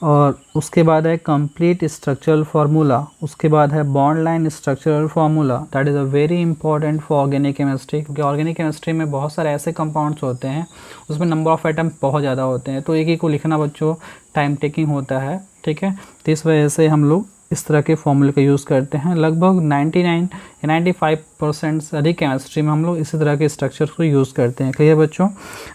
और उसके बाद है कंप्लीट स्ट्रक्चरल फार्मूला, उसके बाद है bond line structural formula. That is a very important for organic chemistry, क्योंकि ऑर्गेनिक केमिस्ट्री में बहुत सारे ऐसे कंपाउंड्स होते हैं उसमें नंबर ऑफ आइटम बहुत ज़्यादा होते हैं, तो एक एक को लिखना बच्चों टाइम टेकिंग होता है। ठीक है, तो इस वजह से हम लोग इस तरह के फॉर्मूले का यूज़ करते हैं। लगभग 95% से अधिक केमिस्ट्री में हम लोग इसी तरह के स्ट्रक्चर को यूज़ करते हैं। क्लियर बच्चों,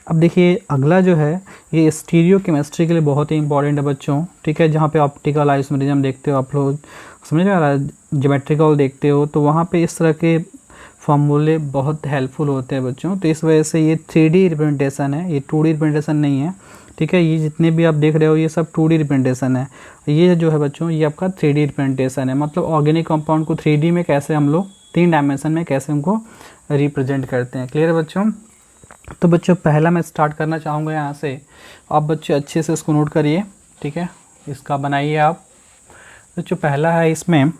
अब देखिए अगला जो है ये स्टीरियो केमिस्ट्री के लिए बहुत ही इंपॉर्टेंट है बच्चों। ठीक है, जहाँ पे ऑप्टिकल आइसोमेरिज्म देखते हो आप लोग, समझ में आ रहा है, ज्योमेट्रिकल देखते हो, तो वहाँ पे इस तरह के फॉर्मूले बहुत हेल्पफुल होते हैं बच्चों। तो इस वजह से ये 3D रिप्रेजेंटेशन है, ये 2D रिप्रेजेंटेशन नहीं है। ठीक है, ये जितने भी आप देख रहे हो ये सब 2D रिप्रेजेंटेशन है, ये जो है बच्चों ये आपका 3D रिप्रेजेंटेशन है। मतलब ऑर्गेनिक कंपाउंड को 3D में कैसे हम लोग 3 डायमेंशन में कैसे उनको रिप्रेजेंट करते हैं। क्लियर है बच्चों, तो बच्चों पहला मैं स्टार्ट करना चाहूँगा यहाँ से, आप बच्चे अच्छे से इसको नोट करिए। ठीक है, इसका बनाइए आप बच्चों। पहला है इसमें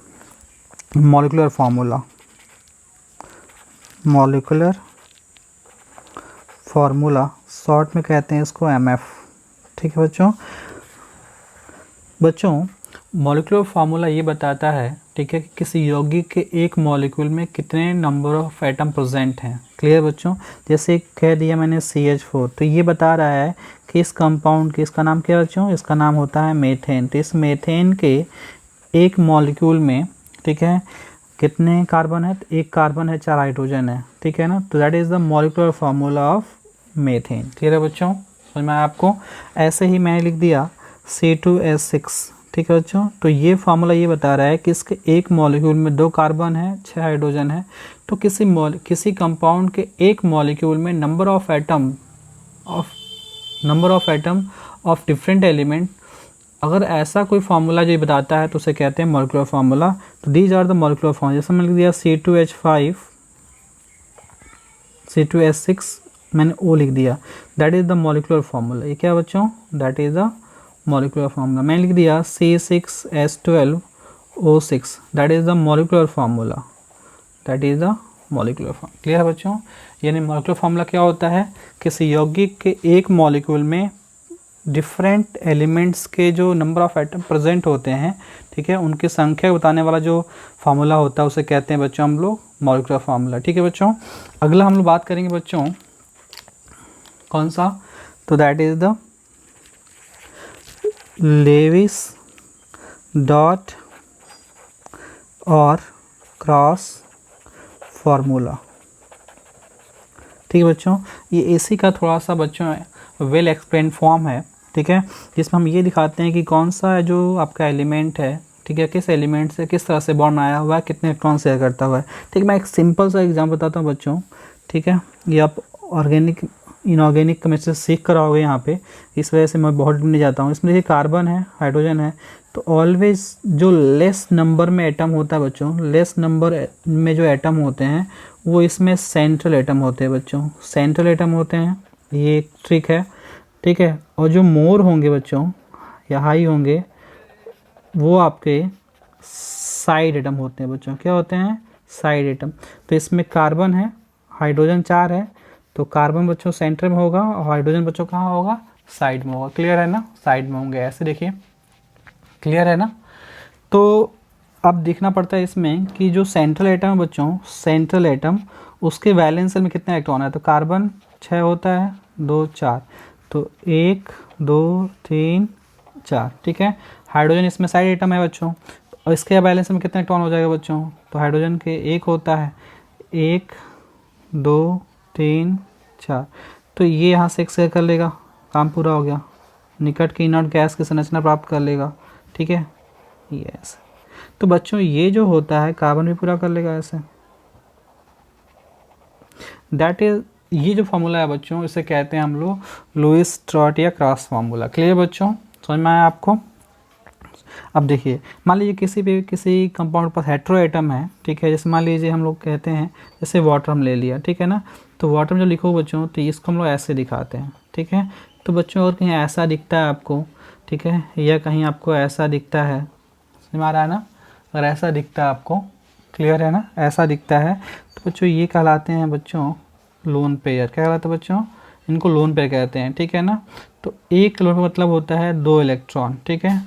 molecular formula, molecular formula short में कहते हैं इसको MF। ठीक है बच्चों मॉलिक्यूलर फार्मूला ये बताता है, ठीक है, कि किसी यौगिक के एक मॉलिक्यूल में कितने नंबर ऑफ एटम प्रेजेंट हैं। क्लियर बच्चों, जैसे कह दिया मैंने CH4, तो ये बता रहा है कि इस कंपाउंड के, इसका नाम क्या बच्चों, इसका नाम होता है मीथेन। तो इस मीथेन के एक मॉलिक्यूल में, ठीक है, कितने कार्बन है, तो एक कार्बन है, 4 हाइड्रोजन है। ठीक है ना, तो that is the molecular formula of methane. Clear है बच्चों, समझ में आया आपको। ऐसे ही मैंने लिख दिया C2H6। ठीक है बच्चों, तो ये फार्मूला ये बता रहा है कि इसके एक मॉलिक्यूल में 2 कार्बन है, 6 हाइड्रोजन है। तो किसी कंपाउंड के एक मॉलिक्यूल में number of atom of different element, अगर ऐसा कोई फार्मूला जो बताता है तो उसे कहते हैं मॉलिक्यूलर फार्मूला। तो these are the molecular formula. जैसे मैंने लिख दिया C2H5, C2H6 मैंने O लिख दिया, that is the molecular formula. ये क्या बच्चों, that is the molecular formula. मैंने लिख दिया C6H12O6, that is the molecular formula, that is the molecular formula. Clear है बच्चों, यानी मॉलिक्यूलर फार्मूला क्या होता है, किसी यौगिक के एक मॉलिक्यूल में डिफरेंट एलिमेंट्स के जो नंबर ऑफ एटम प्रेजेंट होते हैं, ठीक है, उनकी संख्या बताने वाला जो फार्मूला होता है उसे कहते हैं बच्चों हम लोग मॉलिक्यूलर फार्मूला। ठीक है बच्चों, अगला हम लोग बात करेंगे बच्चों कौन सा, तो that is the Levi's dot और क्रॉस फार्मूला। ठीक है बच्चों, ये एसी का थोड़ा सा बच्चों वेल एक्सप्लेन फॉर्म है, ठीक है, जिसमें हम ये दिखाते हैं कि कौन सा जो आपका एलिमेंट है, ठीक है, किस एलिमेंट से किस तरह से बॉन्ड आया हुआ है, कितने इलेक्ट्रॉन शेयर करता हुआ है। ठीक है, मैं एक सिंपल सा एग्जाम्पल बताता हूँ बच्चों, ठीक है, ये आप ऑर्गेनिक इनऑर्गेनिक केमिस्ट्री सीख कर आओगे यहाँ पे, इस वजह से मैं बहुत नहीं जाता हूँ। इसमें देखिए कार्बन है, हाइड्रोजन है, तो ऑलवेज जो लेस नंबर में एटम होता है बच्चों, लेस नंबर में जो एटम होते हैं वो इसमें सेंट्रल एटम होते हैं बच्चों, सेंट्रल एटम होते हैं, ये एक ट्रिक है, ठीक है। और जो मोर होंगे बच्चों या हाई होंगे वो आपके साइड एटम होते हैं बच्चों, क्या होते हैं, साइड एटम। तो इसमें कार्बन है, हाइड्रोजन 4 है, तो कार्बन बच्चों सेंटर में होगा और हाइड्रोजन बच्चों कहाँ होगा, साइड में होगा। क्लियर है ना, साइड में होंगे ऐसे, देखिए क्लियर है ना। तो अब देखना पड़ता है इसमें कि जो सेंट्रल एटम है बच्चों, सेंट्रल एटम उसके वैलेंस शेल में कितने इलेक्ट्रॉन है, तो कार्बन 6 होता है, 2 4, तो 1 2 3 4, ठीक है। हाइड्रोजन इसमें साइड एटम है बच्चों, और इसके बैलेंस में कितने इलेक्ट्रॉन हो जाएगा बच्चों, तो हाइड्रोजन के 1 होता है, 1 2 3 4, तो ये यहाँ से 1 से कर लेगा, काम पूरा हो गया, निकट की इनर्ट गैस की संरचना प्राप्त कर लेगा, ठीक है, यस। तो बच्चों ये जो होता है कार्बन भी पूरा कर लेगा ऐसे, दैट इज, ये जो फार्मूला है बच्चों इसे कहते हैं हम लोग लुईस स्ट्रॉट या क्रॉस फार्मूला। क्लियर बच्चों, समझ में आया आपको। अब देखिए, मान लीजिए किसी कंपाउंड पर हेट्रो एटम है, ठीक है, जैसे मान लीजिए हम लोग कहते हैं, जैसे वाटर हम ले लिया, ठीक है ना, तो वाटर में जो लिखो बच्चों, तो इसको हम लोग ऐसे दिखाते हैं, ठीक है। तो बच्चों अगर कहीं ऐसा दिखता है आपको, ठीक है, या कहीं आपको ऐसा दिखता है, समझ में आ रहा है ना, अगर ऐसा दिखता है आपको, क्लियर है ना, ऐसा दिखता है, तो बच्चों ये कहलाते हैं बच्चों लोन पेयर। क्या कहलाता है बच्चों, इनको लोन पेयर कहते हैं, ठीक है ना। तो एक लोन पेयर मतलब होता है 2 इलेक्ट्रॉन, ठीक है,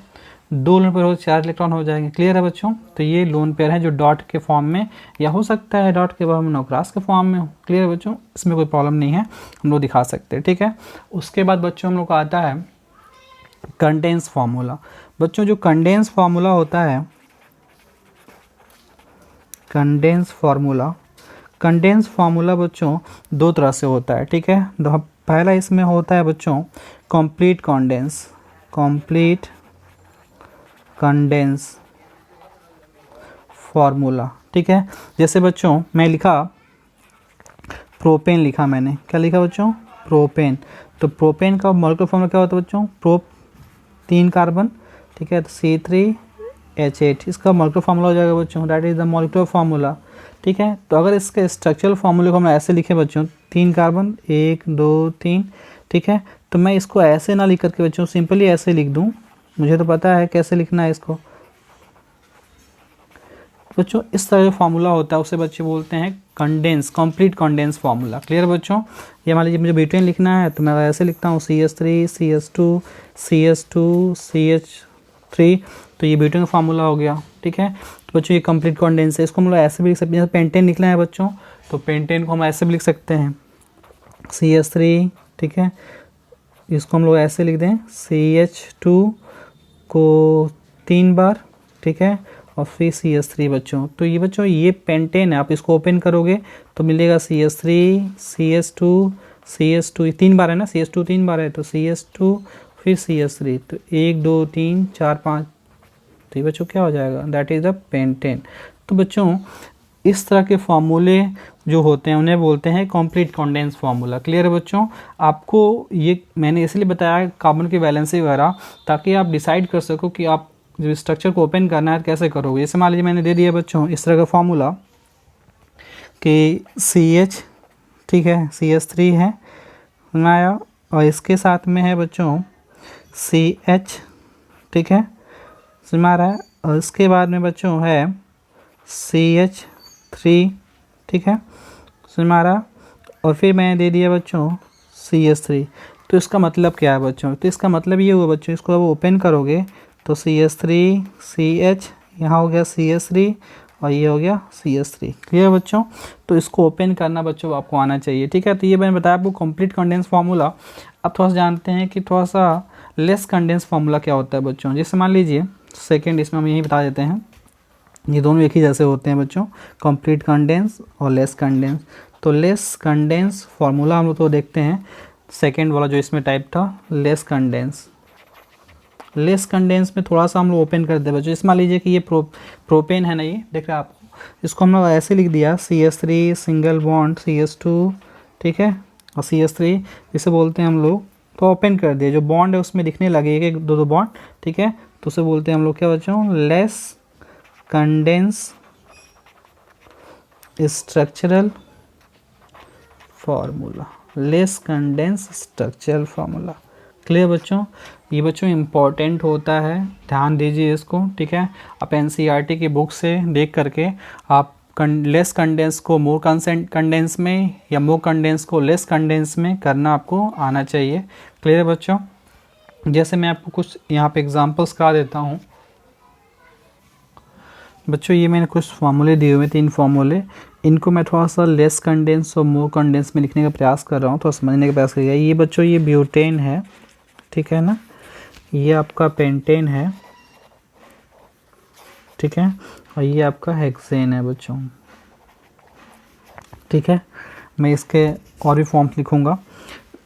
2 लोन पेयर हो 4 इलेक्ट्रॉन हो जाएंगे। क्लियर है बच्चों, तो ये लोन पेयर है जो डॉट के फॉर्म में, या हो सकता है डॉट के फॉर्म में, नो क्रॉस के फॉर्म में हो। क्लियर है बच्चों, इसमें कोई प्रॉब्लम नहीं है, हम लोग दिखा सकते हैं, ठीक है। उसके बाद बच्चों हम लोग को आता है कंडेंस फार्मूला। बच्चों जो कंडेंस फार्मूला होता है, कंडेंस फार्मूला बच्चों 2 तरह से होता है, ठीक है। पहला इसमें होता है बच्चों कंप्लीट कंडेंस फार्मूला, ठीक है। जैसे बच्चों मैं लिखा प्रोपेन, लिखा मैंने, क्या लिखा बच्चों, प्रोपेन। तो प्रोपेन का मॉलिक्यूलर फार्मूला क्या होता है बच्चों, 3 कार्बन, ठीक है, तो C3H8, इसका मॉलिक्यूलर फार्मूला हो जाएगा बच्चों, that is the molecular formula, ठीक है। तो अगर इसके स्ट्रक्चरल फार्मूले को हम ऐसे लिखें बच्चों, 3 कार्बन 1 2 3, ठीक है, तो मैं इसको ऐसे ना लिख करके बच्चों सिंपली ऐसे लिख दूं, मुझे तो पता है कैसे लिखना है इसको बच्चों। इस तरह जो फार्मूला होता है उसे बच्चे बोलते हैं कंप्लीट कंडेंस फार्मूला। क्लियर बच्चों, ये मान लीजिए मुझे ब्यूटेन लिखना है, तो मैं ऐसे लिखता हूँ CH3 CH2 CH2 CH3, तो ये ब्यूटेन का फार्मूला हो गया, ठीक है। तो बच्चों ये कंप्लीट कंडेंस है, इसको हम लोग ऐसे भी लिख सकते हैं, जैसे पेंटेन लिखना है बच्चों, तो पेंटेन को हम ऐसे भी लिख सकते हैं CH3, ठीक है, इसको हम लोग ऐसे लिख दें CH2 को 3 बार, ठीक है, और फिर CH3 बच्चों। तो ये बच्चों ये पेंटेन है, आप इसको ओपन करोगे तो मिलेगा CH3 CH2 ये 3 बार है ना, CH2 3 बार है, तो CH2 फिर CH3, तो 1 2 3 4 5, तो ये बच्चों क्या हो जाएगा, दैट इज़ द पेंटेन। तो बच्चों इस तरह के फार्मूले जो होते हैं उन्हें बोलते हैं कंप्लीट कंडेंस फार्मूला। क्लियर है बच्चों, आपको ये मैंने इसलिए बताया कार्बन की वैलेंसी वगैरह, ताकि आप डिसाइड कर सको कि आप जो स्ट्रक्चर को ओपन करना है कैसे करोगे। जैसे मान लीजिए मैंने दे दिया बच्चों इस तरह का फार्मूला कि CH, ठीक है, CH3 है आया, और इसके साथ में है बच्चों CH, ठीक है, समझ में आ रहा है, और इसके बाद में बच्चों है CH3, ठीक है, समझ में आ रहा है, और फिर मैंने दे दिया बच्चों CH3। तो इसका मतलब क्या है बच्चों, तो इसका मतलब ये हुआ बच्चों, इसको अब ओपन करोगे तो CH3 CH, यहाँ हो गया CH3, और ये हो गया CH3। क्लियर बच्चों, तो इसको ओपन करना बच्चों आपको आना चाहिए, ठीक है। तो ये मैंने बताया आपको कंप्लीट कंडेंस फार्मूला। अब थोड़ा सा जानते हैं कि थोड़ा सा लेस कंडेंस फार्मूला क्या होता है बच्चों। जैसे मान लीजिए सेकेंड, इसमें हम यही बता देते हैं, ये दोनों एक ही जैसे होते हैं बच्चों, कंप्लीट कंडेंस और लेस कंडेंस। तो लेस कंडेंस फार्मूला हम लोग तो देखते हैं, सेकेंड वाला जो इसमें टाइप था लेस कंडेंस। लेस कंडेंस में थोड़ा सा हम लोग ओपन कर दे बच्चों। इसमें मान लीजिए कि ये प्रोपेन है ना, ये देख रहे हैं आप, इसको हम लोग ऐसे लिख दिया CH3 सिंगल बॉन्ड CH2, ठीक है, और CH3 जिसे बोलते हैं हम लोग, तो ओपन कर दिया, जो बॉन्ड है उसमें दिखने लगे एक दो दो बॉन्ड, ठीक है, तो उसे बोलते हैं हम लोग क्या बच्चों, less condense structural formula, less condense structural formula. Clear बच्चों, ये बच्चों इम्पॉर्टेंट होता है, ध्यान दीजिए इसको, ठीक है। आप NCERT की बुक से देख करके आप लेस कंडेंस को मोर कंडेंस में या मोर कंडेंस को लेस कंडेंस में करना आपको आना चाहिए। क्लियर बच्चों, जैसे मैं आपको कुछ यहाँ पे एग्जांपल्स करा देता हूँ बच्चों। ये मैंने कुछ फार्मूले दिए हुए, 3 फार्मूले, इनको मैं थोड़ा सा लेस कंडेंस और मोर कंडेंस में लिखने का प्रयास कर रहा हूँ, थोड़ा समझने का प्रयास करिएगा। ये बच्चों ये ब्यूटेन है, ठीक है ना, ये आपका पेंटेन है, ठीक है, और ये आपका हेक्सेन है बच्चों, ठीक है। मैं इसके और भी फॉर्म्स लिखूँगा।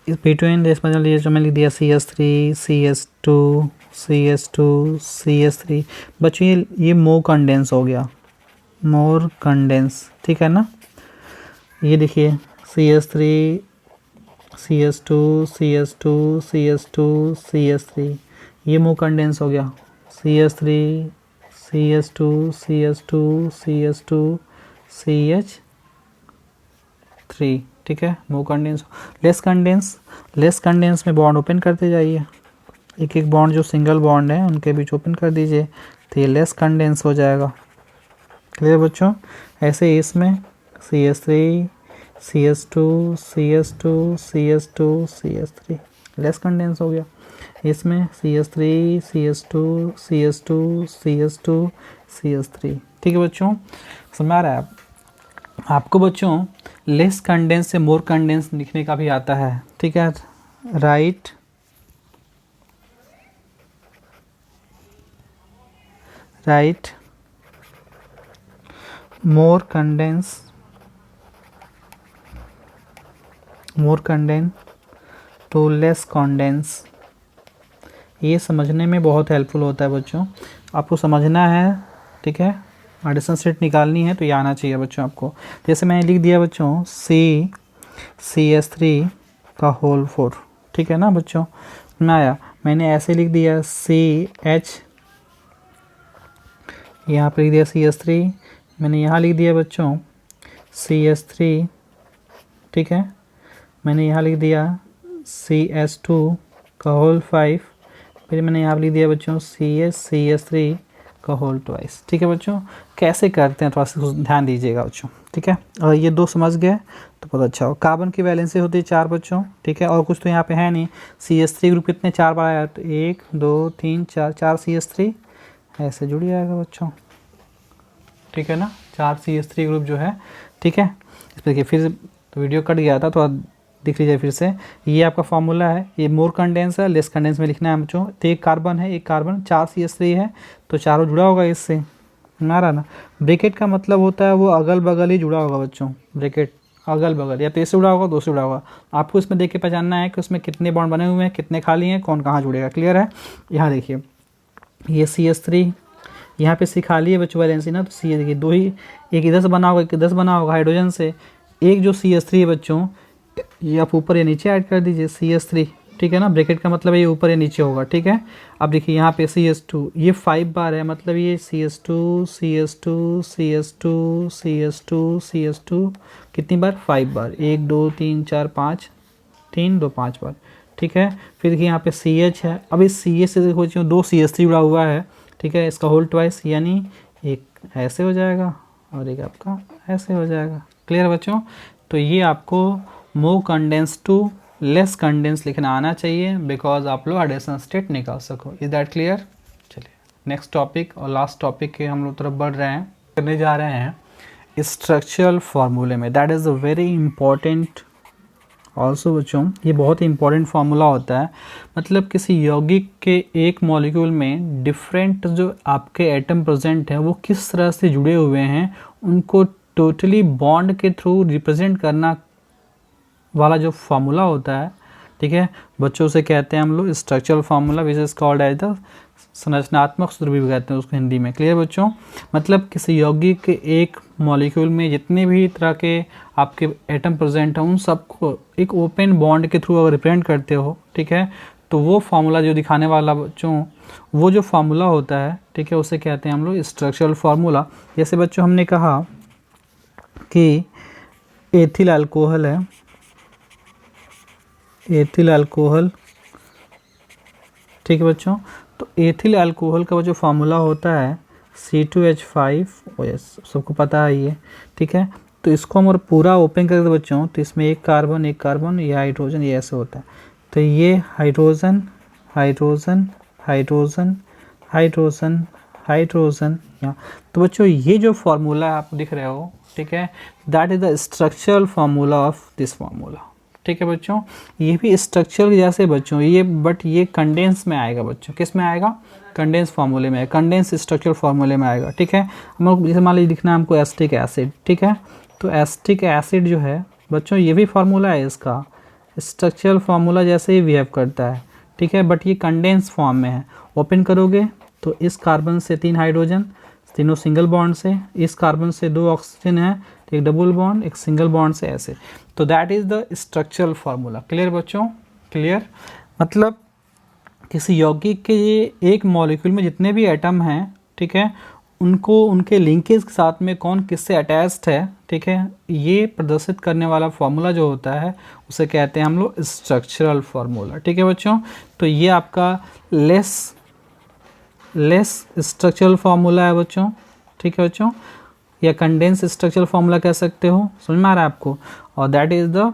इस ब्यूटेन इसमें जो मैं लिख दिया CH3 CH2 CH2 CH3 बच्चों, ये मोर कंडेंस हो गया, मोर कंडेंस, ठीक है ना। ये देखिए CH3 CH2 CH2 CH2 CH3, ये मोर कंडेंस हो गया, CH3 CH2 CH2 CH2 CH3, ठीक है, मोर कंडेंस। लेस कंडेंस में बॉन्ड ओपन करते जाइए, एक एक बॉन्ड जो सिंगल बॉन्ड है उनके बीच ओपन कर दीजिए, तो ये लेस कंडेंस हो जाएगा। क्लियर बच्चों, ऐसे ही इसमें CH3 CH2 CH2 CH2 CH3 less condense हो गया। इसमें CH3 CH2 CH2 CH2 CH3, ठीक है बच्चों, समझ आ रहा है आपको बच्चों। लेस कंडेंस से मोर कंडेंस लिखने का भी आता है, ठीक है। Right more condense to less condense. ये समझने में बहुत हेल्पफुल होता है बच्चों, आपको समझना है, ठीक है, एडिशन सेट निकालनी है तो ये आना चाहिए बच्चों आपको। जैसे मैंने लिख दिया बच्चों CH3 का होल 4, ठीक है ना बच्चों, में आया, मैंने ऐसे लिख दिया CH, यहाँ पर लिख दिया CH3, मैंने यहाँ लिख दिया बच्चों CH3, ठीक है, मैंने यहाँ लिख दिया CH2 का होल 5, फिर मैंने यहाँ लिख दिया बच्चों CH3 का होल ट्वाइस, ठीक है बच्चों। कैसे करते हैं थोड़ा सा ध्यान दीजिएगा बच्चों, ठीक है। और ये 2 समझ गए तो बहुत अच्छा हो। कार्बन की वैलेंसी होती है 4 बच्चों, ठीक है, और कुछ तो यहाँ पे है नहीं। CH3 ग्रुप कितने 4 बार आया, तो 1 2 3 4 CH3 ऐसे जुड़ जाएगा बच्चों, ठीक है ना, 4 CH3 ग्रुप जो है, ठीक है। इस पर देखिए फिर तो वीडियो कट गया था, तो दिख लीजिए फिर से, ये आपका फार्मूला है, ये मोर कंडेंस है, लेस कंडेंस में लिखना है बच्चों। तो एक कार्बन है, एक कार्बन, 4 CH3 है, तो चारों जुड़ा होगा इससे, ना रहा ना। ब्रैकेट का मतलब होता है वो अगल बगल ही जुड़ा होगा बच्चों, ब्रैकेट अगल बगल, या तो इससे जुड़ा होगा, 2 से जुड़ा होगा। आपको इसमें देख के पहचानना है कि उसमें कितने बॉन्ड बने हुए हैं, कितने खाली हैं, कौन कहाँ जुड़ेगा। क्लियर है, यहाँ देखिए ये CH3, यहाँ पे C खाली है बच्चों वैलेंसी ना, तो C देखिए 2 ही, एक इधर से बना होगा, एक इधर से बना होगा हाइड्रोजन से। एक जो CH3 है बच्चों, ये आप ऊपर या नीचे ऐड कर दीजिए CH3, ठीक है ना, ब्रैकेट का मतलब ये ऊपर या नीचे होगा, ठीक है। अब देखिए यहाँ पे CH2, ये 5 बार है, मतलब ये CH2 CH2 CH2 CH2 CH2 कितनी बार, 5 बार, 1 2 3 4 5, 3 2 5 बार, ठीक है। फिर देखिए यहाँ पे CH है, अब इस CH से देखो 2 CH3 जुड़ा हुआ है, ठीक है, इसका होल ट्वाइस, यानी एक ऐसे हो जाएगा और एक आपका ऐसे हो जाएगा। क्लियर बच्चों, तो ये आपको मोर कंडेंस टू लेस कंडेंस लिखना आना चाहिए, बिकॉज आप लोग एडिशन स्टेट निकाल सको। Is that clear. चलिए नेक्स्ट टॉपिक और लास्ट टॉपिक के हम लोग तरफ बढ़ रहे हैं, करने जा रहे हैं स्ट्रक्चरल फार्मूले में। That is a very important also बच्चों ये बहुत ही इंपॉर्टेंट फार्मूला होता है, मतलब किसी यौगिक के एक मॉलिक्यूल में डिफरेंट जो आपके एटम प्रेजेंट हैं वो किस तरह से जुड़े हुए हैं, उनको टोटली बॉन्ड के थ्रू रिप्रेजेंट करना वाला जो फार्मूला होता है, ठीक है बच्चों, से कहते हैं हम लोग structural formula, which is called as the संरचनात्मक सूत्र भी कहते हैं उसको हिंदी में। क्लियर बच्चों, मतलब किसी यौगिक के एक मॉलिक्यूल में जितने भी तरह के आपके एटम प्रेजेंट हैं उन सबको एक ओपन बॉन्ड के थ्रू अगर रिप्रेजेंट करते हो, ठीक है, तो वो फार्मूला जो दिखाने वाला बच्चों, वो जो फार्मूला होता है, ठीक है, उसे कहते हैं हम लोग स्ट्रक्चरल फार्मूला। जैसे बच्चों हमने कहा कि एथिल अल्कोहल है, एथिल अल्कोहल, ठीक है बच्चों, तो एथिल अल्कोहल का वो जो फार्मूला होता है C2H5OS, सबको पता है ये, ठीक है, तो इसको हम और पूरा ओपन करते बच्चों तो इसमें एक कार्बन ये हाइड्रोजन, ये ऐसे होता है, तो ये hydrogen hydrogen hydrogen hydrogen hydrogen यहाँ, तो बच्चों ये जो फार्मूला आप दिख रहे हो, ठीक है, that is the structural formula of this formula, ठीक है बच्चों। ये भी स्ट्रक्चर जैसे बच्चों ये, बट ये कंडेंस में आएगा बच्चों, किस में आएगा, कंडेंस फार्मूले में, कंडेंस स्ट्रक्चर फार्मूले में आएगा, ठीक है। हम लोग जैसे मान लीजिए लिखना है हमको एसिटिक एसिड, ठीक है, तो एसिटिक एसिड जो है बच्चों ये भी फार्मूला है इसका, स्ट्रक्चरल फार्मूला जैसे ही बिहेव करता है, ठीक है, बट ये कंडेंस फॉर्म में है। ओपन करोगे तो इस कार्बन से 3 हाइड्रोजन, तीनों सिंगल बॉन्ड से, इस कार्बन से 2 ऑक्सीजन है, एक डबल बॉन्ड, एक सिंगल बॉन्ड से ऐसे, तो that is the structural formula. Clear बच्चों, क्लियर, मतलब किसी यौगिक के ये एक मॉलिक्यूल में जितने भी एटम हैं, ठीक है, उनको उनके लिंकेज के साथ में कौन किससे अटैच्ड है, ठीक है, ये प्रदर्शित करने वाला फार्मूला जो होता है उसे कहते हैं हम लोग स्ट्रक्चरल फार्मूला, ठीक है बच्चों। तो ये आपका लेस स्ट्रक्चरल फार्मूला है बच्चों, ठीक है बच्चों, या कंडेंस स्ट्रक्चरल फार्मूला कह सकते हो, समझ में आ रहा है आपको, और that is the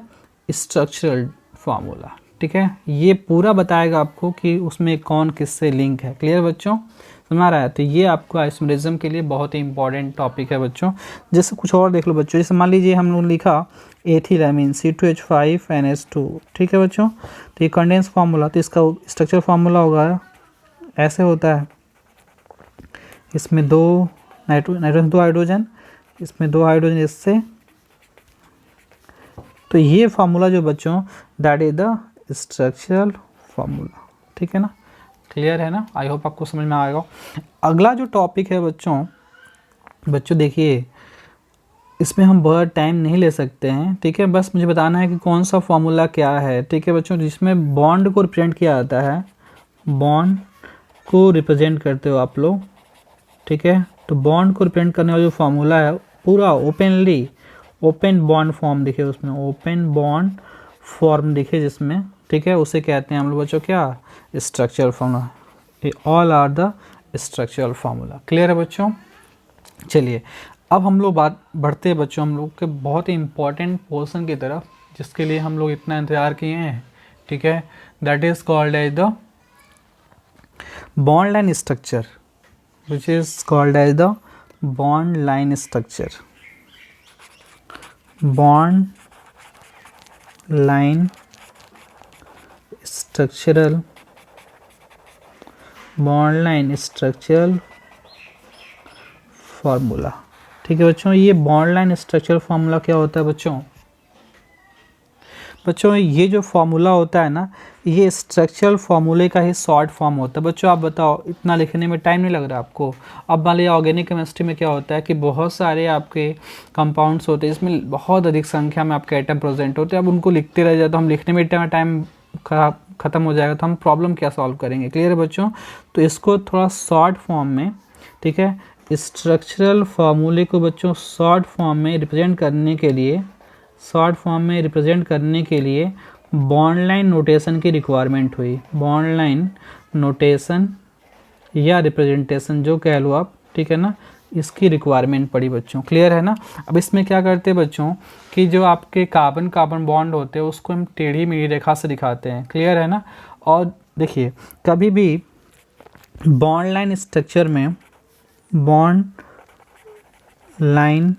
structural formula, ठीक है, ये पूरा बताएगा आपको कि उसमें कौन किससे लिंक है। क्लियर बच्चों, समझ में आ रहा है, तो ये आपको आइसोमेरिज्म के लिए बहुत ही इंपॉर्टेंट टॉपिक है बच्चों। जैसे कुछ और देख लो बच्चों, जैसे मान लीजिए हम लोग लिखा एथिल अमीन C2H5NH2, ठीक है बच्चों, तो ये कंडेंस फार्मूला, तो इसका स्ट्रक्चर फार्मूला होगा ऐसे होता है, इसमें 2 नाइट्रोजन 2 हाइड्रोजन, इसमें 2 हाइड्रोजन इससे, तो ये फार्मूला जो बच्चों that is the structural formula, ठीक है ना, क्लियर है ना, आई होप आपको समझ में आएगा। अगला जो टॉपिक है बच्चों देखिए, इसमें हम बहुत टाइम नहीं ले सकते हैं, ठीक है, बस मुझे बताना है कि कौन सा फार्मूला क्या है, ठीक है बच्चों, जिसमें बॉन्ड को रिप्रेजेंट किया जाता है, बॉन्ड को रिप्रेजेंट करते हो आप लोग, ठीक है, तो बॉन्ड को रिप्रेजेंट करने वाला जो फार्मूला है पूरा ओपनली ओपन बॉन्ड फॉर्म दिखे, उसमें ओपन बॉन्ड फॉर्म दिखे जिसमें, ठीक है, उसे कहते हैं हम लोग बच्चों क्या, स्ट्रक्चरल फार्मूला, ये all are the structural formula. Clear है बच्चों, चलिए अब हम लोग बात बढ़ते हैं बच्चों हम लोग के बहुत ही इंपॉर्टेंट पोर्शन की तरफ, जिसके लिए हम लोग इतना इंतजार किए हैं, ठीक है, that is called as the bond line structure, which is called as the bond line structure, bond line structural, bond line structural formula, ठीक है बच्चों। ये बॉन्ड लाइन स्ट्रक्चरल फार्मूला क्या होता है बच्चों, ये जो फार्मूला होता है ना, ये स्ट्रक्चरल फार्मूले का ही शॉर्ट फॉर्म होता है बच्चों। आप बताओ, इतना लिखने में टाइम नहीं लग रहा आपको। अब मान लीजिए ऑर्गेनिक केमिस्ट्री में क्या होता है कि बहुत सारे आपके कंपाउंड्स होते हैं, इसमें बहुत अधिक संख्या में आपके आइटम प्रेजेंट होते हैं। अब उनको लिखते रह जाए तो हम लिखने में टाइम ख़त्म हो जाएगा, तो हम प्रॉब्लम क्या सॉल्व करेंगे। क्लियर है बच्चों, तो इसको थोड़ा शॉर्ट फॉर्म में, ठीक है, स्ट्रक्चरल फार्मूले को बच्चों शॉर्ट फॉर्म में रिप्रेजेंट करने के लिए बॉन्ड लाइन नोटेशन की रिक्वायरमेंट हुई। बॉन्ड लाइन नोटेशन या रिप्रेजेंटेशन जो कह लो आप, ठीक है ना, इसकी रिक्वायरमेंट पड़ी बच्चों। क्लियर है ना। अब इसमें क्या करते हैं बच्चों कि जो आपके कार्बन कार्बन बॉन्ड होते हैं उसको हम टेढ़ी मेढ़ी रेखा से दिखाते हैं। क्लियर है ना। और देखिए, कभी भी बॉन्ड लाइन स्ट्रक्चर में, बॉन्ड लाइन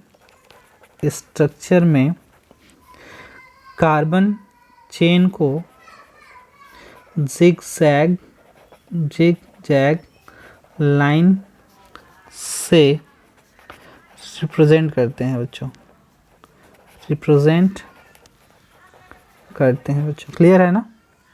स्ट्रक्चर में कार्बन चेन को जिग जैग लाइन से रिप्रेजेंट करते हैं बच्चों, रिप्रेजेंट करते हैं बच्चों। क्लियर है ना,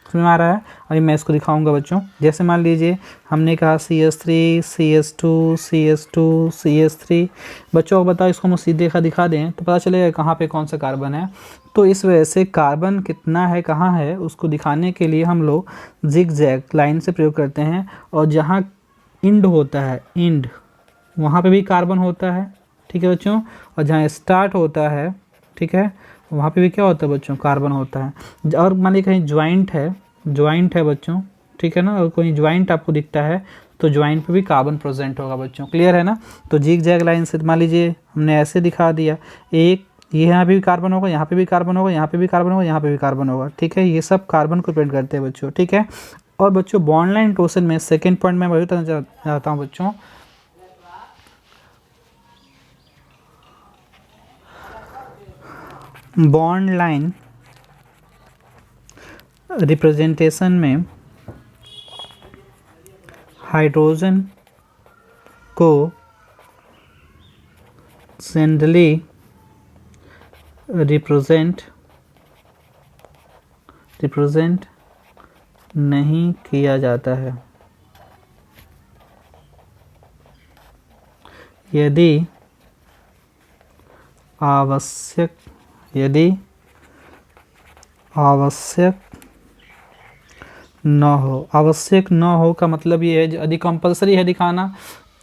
समझ में आ रहा है? अभी मैं इसको दिखाऊंगा बच्चों। जैसे मान लीजिए हमने कहा CH3 CH2 CH2 CH3, बच्चों को बताओ इसको हम सीधे दिखा दें तो पता चलेगा कहाँ पे कौन सा कार्बन है। तो इस वजह से कार्बन कितना है कहाँ है उसको दिखाने के लिए हम लोग जिग जैग लाइन से प्रयोग करते हैं। और जहाँ इंड होता है, इंड, वहाँ पे भी कार्बन होता है, ठीक है बच्चों। और जहाँ स्टार्ट होता है, ठीक है, वहाँ पे भी क्या होता है बच्चों, कार्बन होता है। और मान लीजिए कहीं ज्वाइंट है बच्चों, ठीक है ना, और कोई ज्वाइंट आपको दिखता है तो ज्वाइंट पे भी कार्बन प्रेजेंट होगा बच्चों। क्लियर है ना। तो जिग जैग लाइन से मान लीजिए हमने ऐसे दिखा दिया, एक ये यहाँ पे भी कार्बन होगा, यहाँ पे भी कार्बन होगा, यहाँ पे भी कार्बन होगा, यहाँ पे भी कार्बन होगा, ठीक है। ये सब कार्बन को रिप्रेजेंट करते हैं बच्चों, ठीक है। और बच्चों बॉन्ड लाइन टोसन में सेकेंड पॉइंट मैं वही बताना चाहता हूँ बच्चों, बॉन्ड लाइन रिप्रेजेंटेशन में हाइड्रोजन को जनरली रिप्रेजेंट नहीं किया जाता है। यदि आवश्यक न हो का मतलब ये है यदि कंपलसरी है दिखाना।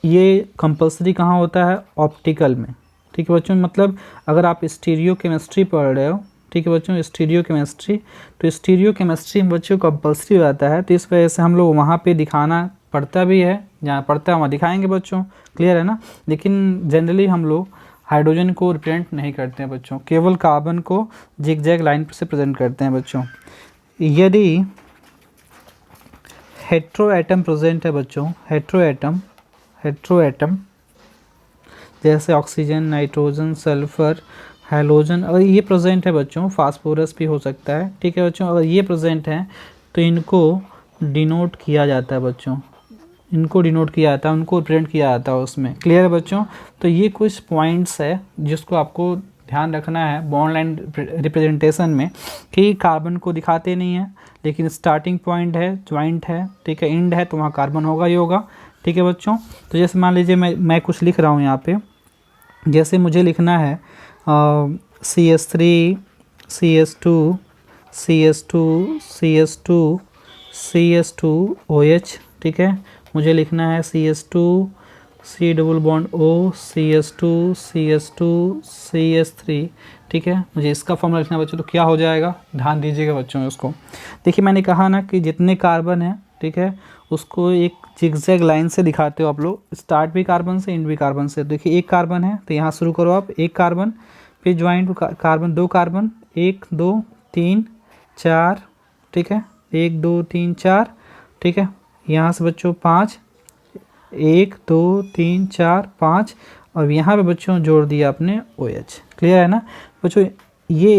ये कंपलसरी कहाँ होता है, ऑप्टिकल में, ठीक है बच्चों। मतलब अगर आप स्टीरियो केमिस्ट्री पढ़ रहे हो, ठीक है बच्चों, स्टीरियो केमिस्ट्री, तो स्टीरियो केमिस्ट्री में बच्चों कंपलसरी हो जाता है। तो इस वजह से हम लोग वहाँ पे दिखाना पड़ता भी है, जहाँ पड़ता है वहाँ दिखाएंगे बच्चों। क्लियर है ना। लेकिन जनरली हम लोग हाइड्रोजन को रिप्रेजेंट नहीं करते हैं बच्चों, केवल कार्बन को जिग जैग लाइन से प्रेजेंट करते हैं बच्चों। यदि हेट्रो एटम प्रेजेंट है बच्चों, हेट्रो एटम जैसे ऑक्सीजन, नाइट्रोजन, सल्फर, हैलोजन, अगर ये प्रेजेंट है बच्चों, फास्फोरस भी हो सकता है, ठीक है बच्चों। अगर ये प्रेजेंट है तो इनको डिनोट किया जाता है बच्चों, इनको डिनोट किया जाता है, उनको रिप्रेजेंट किया जाता है उसमें। क्लियर है बच्चों। तो ये कुछ पॉइंट्स है जिसको आपको ध्यान रखना है बॉन्ड लाइन रिप्रेजेंटेशन में, कि कार्बन को दिखाते नहीं है, लेकिन स्टार्टिंग पॉइंट है, ज्वाइंट है, ठीक है, एंड है, तो वहाँ कार्बन होगा ही होगा, ठीक है बच्चों। तो जैसे मान लीजिए मैं कुछ लिख रहा हूँ यहाँ पे, जैसे मुझे लिखना है CH3 CH2 CH2 CH2 CH2 OH, ठीक है। मुझे लिखना है CH2 C double bond O CH2 CH2 CH3, ठीक है। मुझे इसका फॉर्मूला लिखना है बच्चों, तो क्या हो जाएगा, ध्यान दीजिएगा बच्चों उसको। देखिए मैंने कहा ना कि जितने कार्बन है, ठीक है, उसको एक जिगजैग लाइन से दिखाते हो आप लोग, स्टार्ट भी कार्बन से, एंड भी कार्बन से। देखिए एक कार्बन है तो यहाँ शुरू करो आप, एक कार्बन, फिर ज्वाइंट कार्बन, दो कार्बन, 1 2 3 4, ठीक है, 1 2 3 4, ठीक है। यहाँ से बच्चों 5, 1 2 3 4 5, और यहाँ पे बच्चों जोड़ दिया आपने OH। क्लियर है ना बच्चों। ये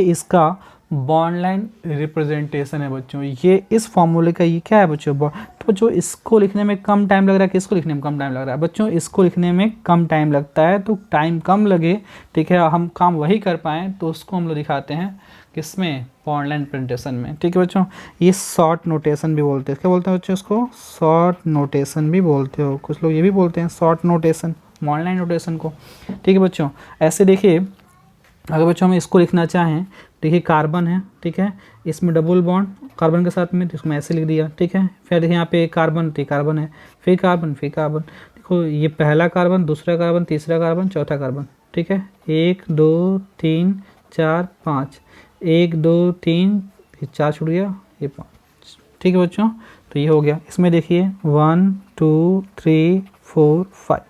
इसका बॉन्ड लाइन रिप्रेजेंटेशन है बच्चों। ये इस फॉर्मूले का ये क्या है बच्चों, तो बच्चों इसको लिखने में कम टाइम लग रहा है कि इसको लिखने में कम टाइम लग रहा है बच्चों, इसको लिखने में कम टाइम लगता है। तो टाइम कम लगे, ठीक है, हम काम वही कर पाएँ, तो उसको हम लोग दिखाते हैं किसमें, बॉन्ड लाइन रिप्रेजेंटेशन में, ठीक है बच्चों। ये शॉर्ट नोटेशन भी बोलते हैं, क्या बोलते हैं बच्चों इसको, शॉर्ट नोटेशन भी बोलते हो, कुछ लोग ये भी बोलते हैं short notation, bond line notation को, ठीक है बच्चों। ऐसे देखिए अगर बच्चों हम इसको लिखना चाहें, देखिए कार्बन है, ठीक है, इसमें डबल बॉन्ड कार्बन के साथ में, तो इसको मैं ऐसे लिख दिया, ठीक है। फिर देखिए यहाँ पे कार्बन, तो कार्बन है, फिर कार्बन, देखो ये पहला कार्बन, दूसरा कार्बन, तीसरा कार्बन, चौथा कार्बन, ठीक है, 1 2 3 4 5, 1 2 3, 4 छूट गया, ये 5, ठीक है बच्चों। तो ये हो गया। इसमें देखिए 1 2 3 4 5,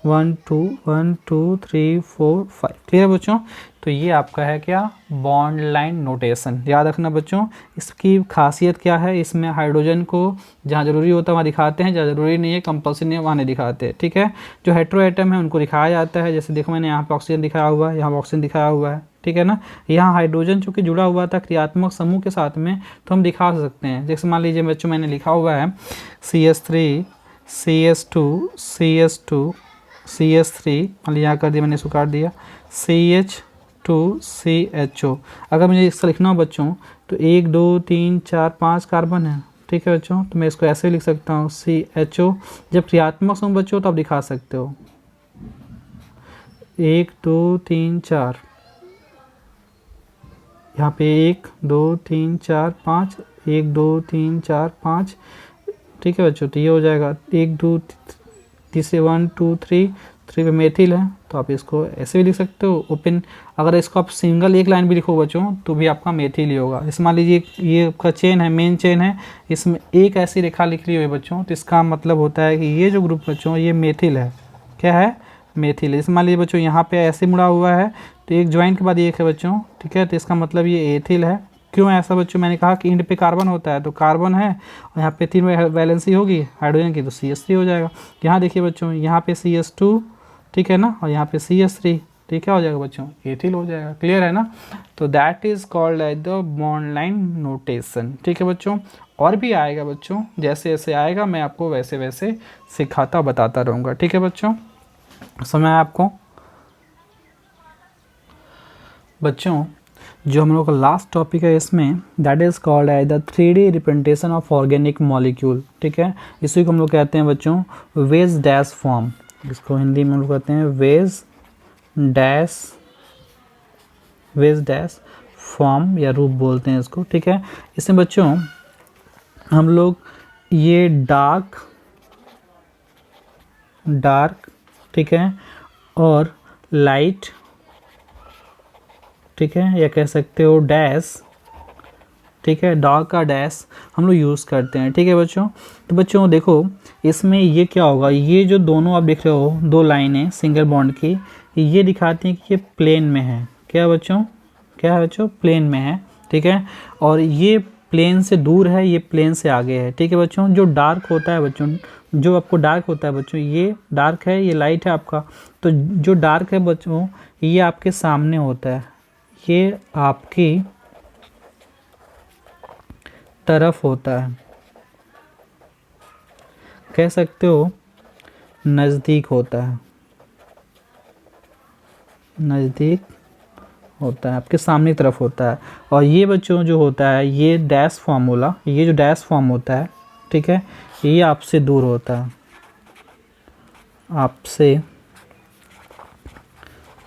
1 2 1 2 3 4 5, ठीक है बच्चों। तो ये आपका है क्या, बॉन्ड लाइन नोटेशन। याद रखना बच्चों, इसकी खासियत क्या है, इसमें हाइड्रोजन को जहाँ जरूरी होता है वहाँ दिखाते हैं, जहाँ जरूरी नहीं है, कंपल्सरी नहीं है, वहाँ नहीं दिखाते, ठीक है। जो हेट्रो एटम है उनको दिखाया जाता है, जैसे देखो मैंने यहाँ पे ऑक्सीजन दिखाया हुआ है, यहाँ पे ऑक्सीजन दिखाया हुआ है, ठीक है ना। यहाँ हाइड्रोजन चूँकि जुड़ा हुआ था क्रियात्मक समूह के साथ में, तो हम दिखा सकते हैं। जैसे मान लीजिए बच्चों मैंने लिखा हुआ है CH3 CH2 CH2 CH3, मान लीजिए यहाँ कर दिया मैंने, इसको काट दिया, CH2 CHO। अगर मुझे इसका लिखना हो बच्चों तो 1 2 3 4 5 कार्बन है, ठीक है बच्चों। तो मैं इसको ऐसे लिख सकता हूँ CHO। जब क्रियात्मक समूह बच्चों तो आप दिखा सकते हो 1 2 3 4, यहाँ पे 1 2 3 4 5, 1 2 3 4 5, ठीक है बच्चों। तो ये हो जाएगा 1 2 तीसरे 1 2 3 पे मेथिल है, तो आप इसको ऐसे भी लिख सकते हो ओपन। अगर इसको आप सिंगल एक लाइन भी लिखो बच्चों तो भी आपका मेथिल ही होगा। इस मान लीजिए ये आपका चेन है, मेन चेन है, इसमें एक ऐसी रेखा लिख ली हुई है बच्चों, तो इसका मतलब होता है कि ये जो ग्रुप बच्चों ये मेथिल है। क्या है? मेथिल। इस मान लीजिए बच्चों यहाँ पे ऐसे मुड़ा हुआ है, तो एक ज्वाइंट के बाद एक है बच्चों, ठीक है। तो इसका मतलब ये एथिल है। क्यों ऐसा बच्चों? मैंने कहा कि इंड पे कार्बन होता है, तो कार्बन है और यहाँ पे 3 वैलेंसी होगी हाइड्रोजन की, तो CH3 हो जाएगा। यहाँ देखिए बच्चों, यहाँ पे CH2, ठीक है ना, और यहाँ पे CH3, ठीक है, हो जाएगा बच्चों, एथिल हो जाएगा। क्लियर है ना। तो that is called as the bond line notation, ठीक है बच्चों। और भी आएगा बच्चों, जैसे जैसे आएगा मैं आपको वैसे वैसे सिखाता बताता रहूँगा, ठीक है बच्चों। समय आपको बच्चों जो हम लोग का लास्ट टॉपिक है इसमें, that is called as the 3D representation of organic molecule, ठीक है। इसी को हम लोग कहते हैं बच्चों वेज डैश फॉर्म। इसको हिंदी में हम लोग कहते हैं वेज डैश फॉर्म या रूप बोलते हैं इसको, ठीक है। इसमें बच्चों हम लोग ये डार्क, ठीक है, और लाइट, ठीक है, या कह सकते हो डैश, ठीक है, डार्क का डैश हम लोग यूज़ करते हैं, ठीक है बच्चों। तो बच्चों देखो इसमें ये क्या होगा, ये जो दोनों आप देख रहे हो 2 लाइनें सिंगल बॉन्ड की, ये दिखाती हैं कि ये प्लेन में है। क्या बच्चों? क्या है बच्चों? प्लेन में है, ठीक है। और ये प्लेन से दूर है, ये प्लेन से आगे है, ठीक है बच्चों। जो डार्क होता है बच्चों, जो आपको डार्क होता है बच्चों, ये डार्क है, ये लाइट है आपका। तो जो डार्क है बच्चों ये आपके सामने होता है, ये आपकी तरफ होता है, कह सकते हो नज़दीक होता है, नज़दीक होता है, आपके सामने की तरफ होता है। और ये बच्चों जो होता है ये डैश फॉर्मूला, ये जो डैश फॉर्म होता है, ठीक है, ये आपसे दूर होता है, आपसे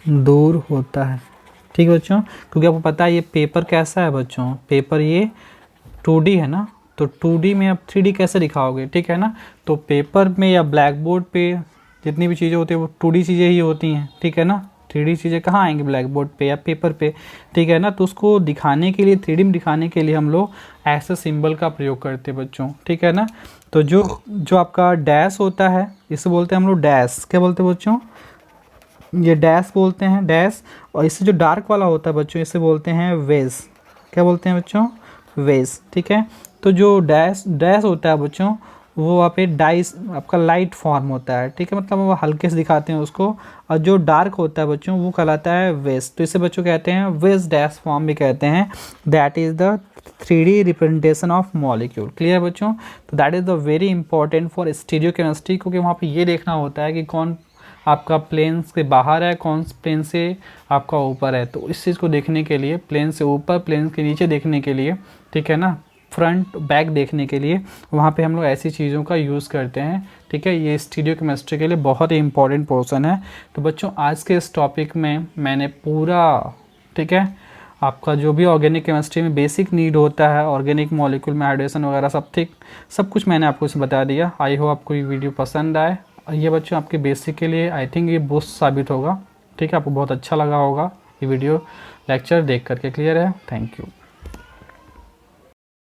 दूर होता है, ठीक है बच्चों। क्योंकि आपको पता है ये पेपर कैसा है बच्चों, पेपर ये 2D है ना, तो 2D में आप 3D कैसे दिखाओगे, ठीक है ना। तो पेपर में या ब्लैक बोर्ड पे जितनी भी चीज़ें होती है वो 2D चीज़ें ही होती हैं, ठीक है ना। 3D चीज़ें कहाँ आएंगी? ब्लैक बोर्ड पे या पेपर पे, ठीक है ना। तो उसको दिखाने के लिए, 3D में दिखाने के लिए हम लोग ऐसे सिंबल का प्रयोग करते हैं बच्चों, ठीक है ना। तो जो आपका डैश होता है इसे बोलते हैं हम लोग डैश। क्या बोलते हैं बच्चों? ये डैश बोलते हैं, डैश। और इससे जो डार्क वाला होता है बच्चों इसे बोलते हैं वेज। क्या बोलते हैं बच्चों? वेज, ठीक है। तो जो डैश होता है बच्चों वो वहाँ पे डाइस आपका लाइट फॉर्म होता है, ठीक है, मतलब वो हल्के से दिखाते हैं उसको। और जो डार्क होता है बच्चों वो कहलाता है वेज। तो इसे बच्चों कहते हैं वेज डैश फॉर्म भी कहते हैं। That is the 3D representation of molecule. Clear बच्चों। तो that is the very important for stereochemistry, क्योंकि वहाँ पे ये देखना होता है कि कौन आपका प्लेन से बाहर है, कौन प्लेन से आपका ऊपर है। तो इस चीज़ को देखने के लिए, प्लेन से ऊपर प्लेन के नीचे देखने के लिए, ठीक है ना, फ्रंट बैक देखने के लिए वहाँ पे हम लोग ऐसी चीज़ों का यूज़ करते हैं, ठीक है। ये स्टीरियोकेमिस्ट्री के लिए बहुत ही इंपॉर्टेंट पोर्शन है। तो बच्चों आज के इस टॉपिक में मैंने पूरा, ठीक है, आपका जो भी ऑर्गेनिक केमिस्ट्री में बेसिक नीड होता है, ऑर्गेनिक मॉलिक्यूल में हाइड्रेशन वगैरह सब कुछ मैंने आपको इसमें बता दिया। आई होप आपको ये वीडियो पसंद आए। ये बच्चों आपके बेसिक के लिए आई थिंक ये बूस्ट साबित होगा, ठीक है। आपको बहुत अच्छा लगा होगा ये वीडियो लेक्चर देख करके। क्लियर है? Thank you.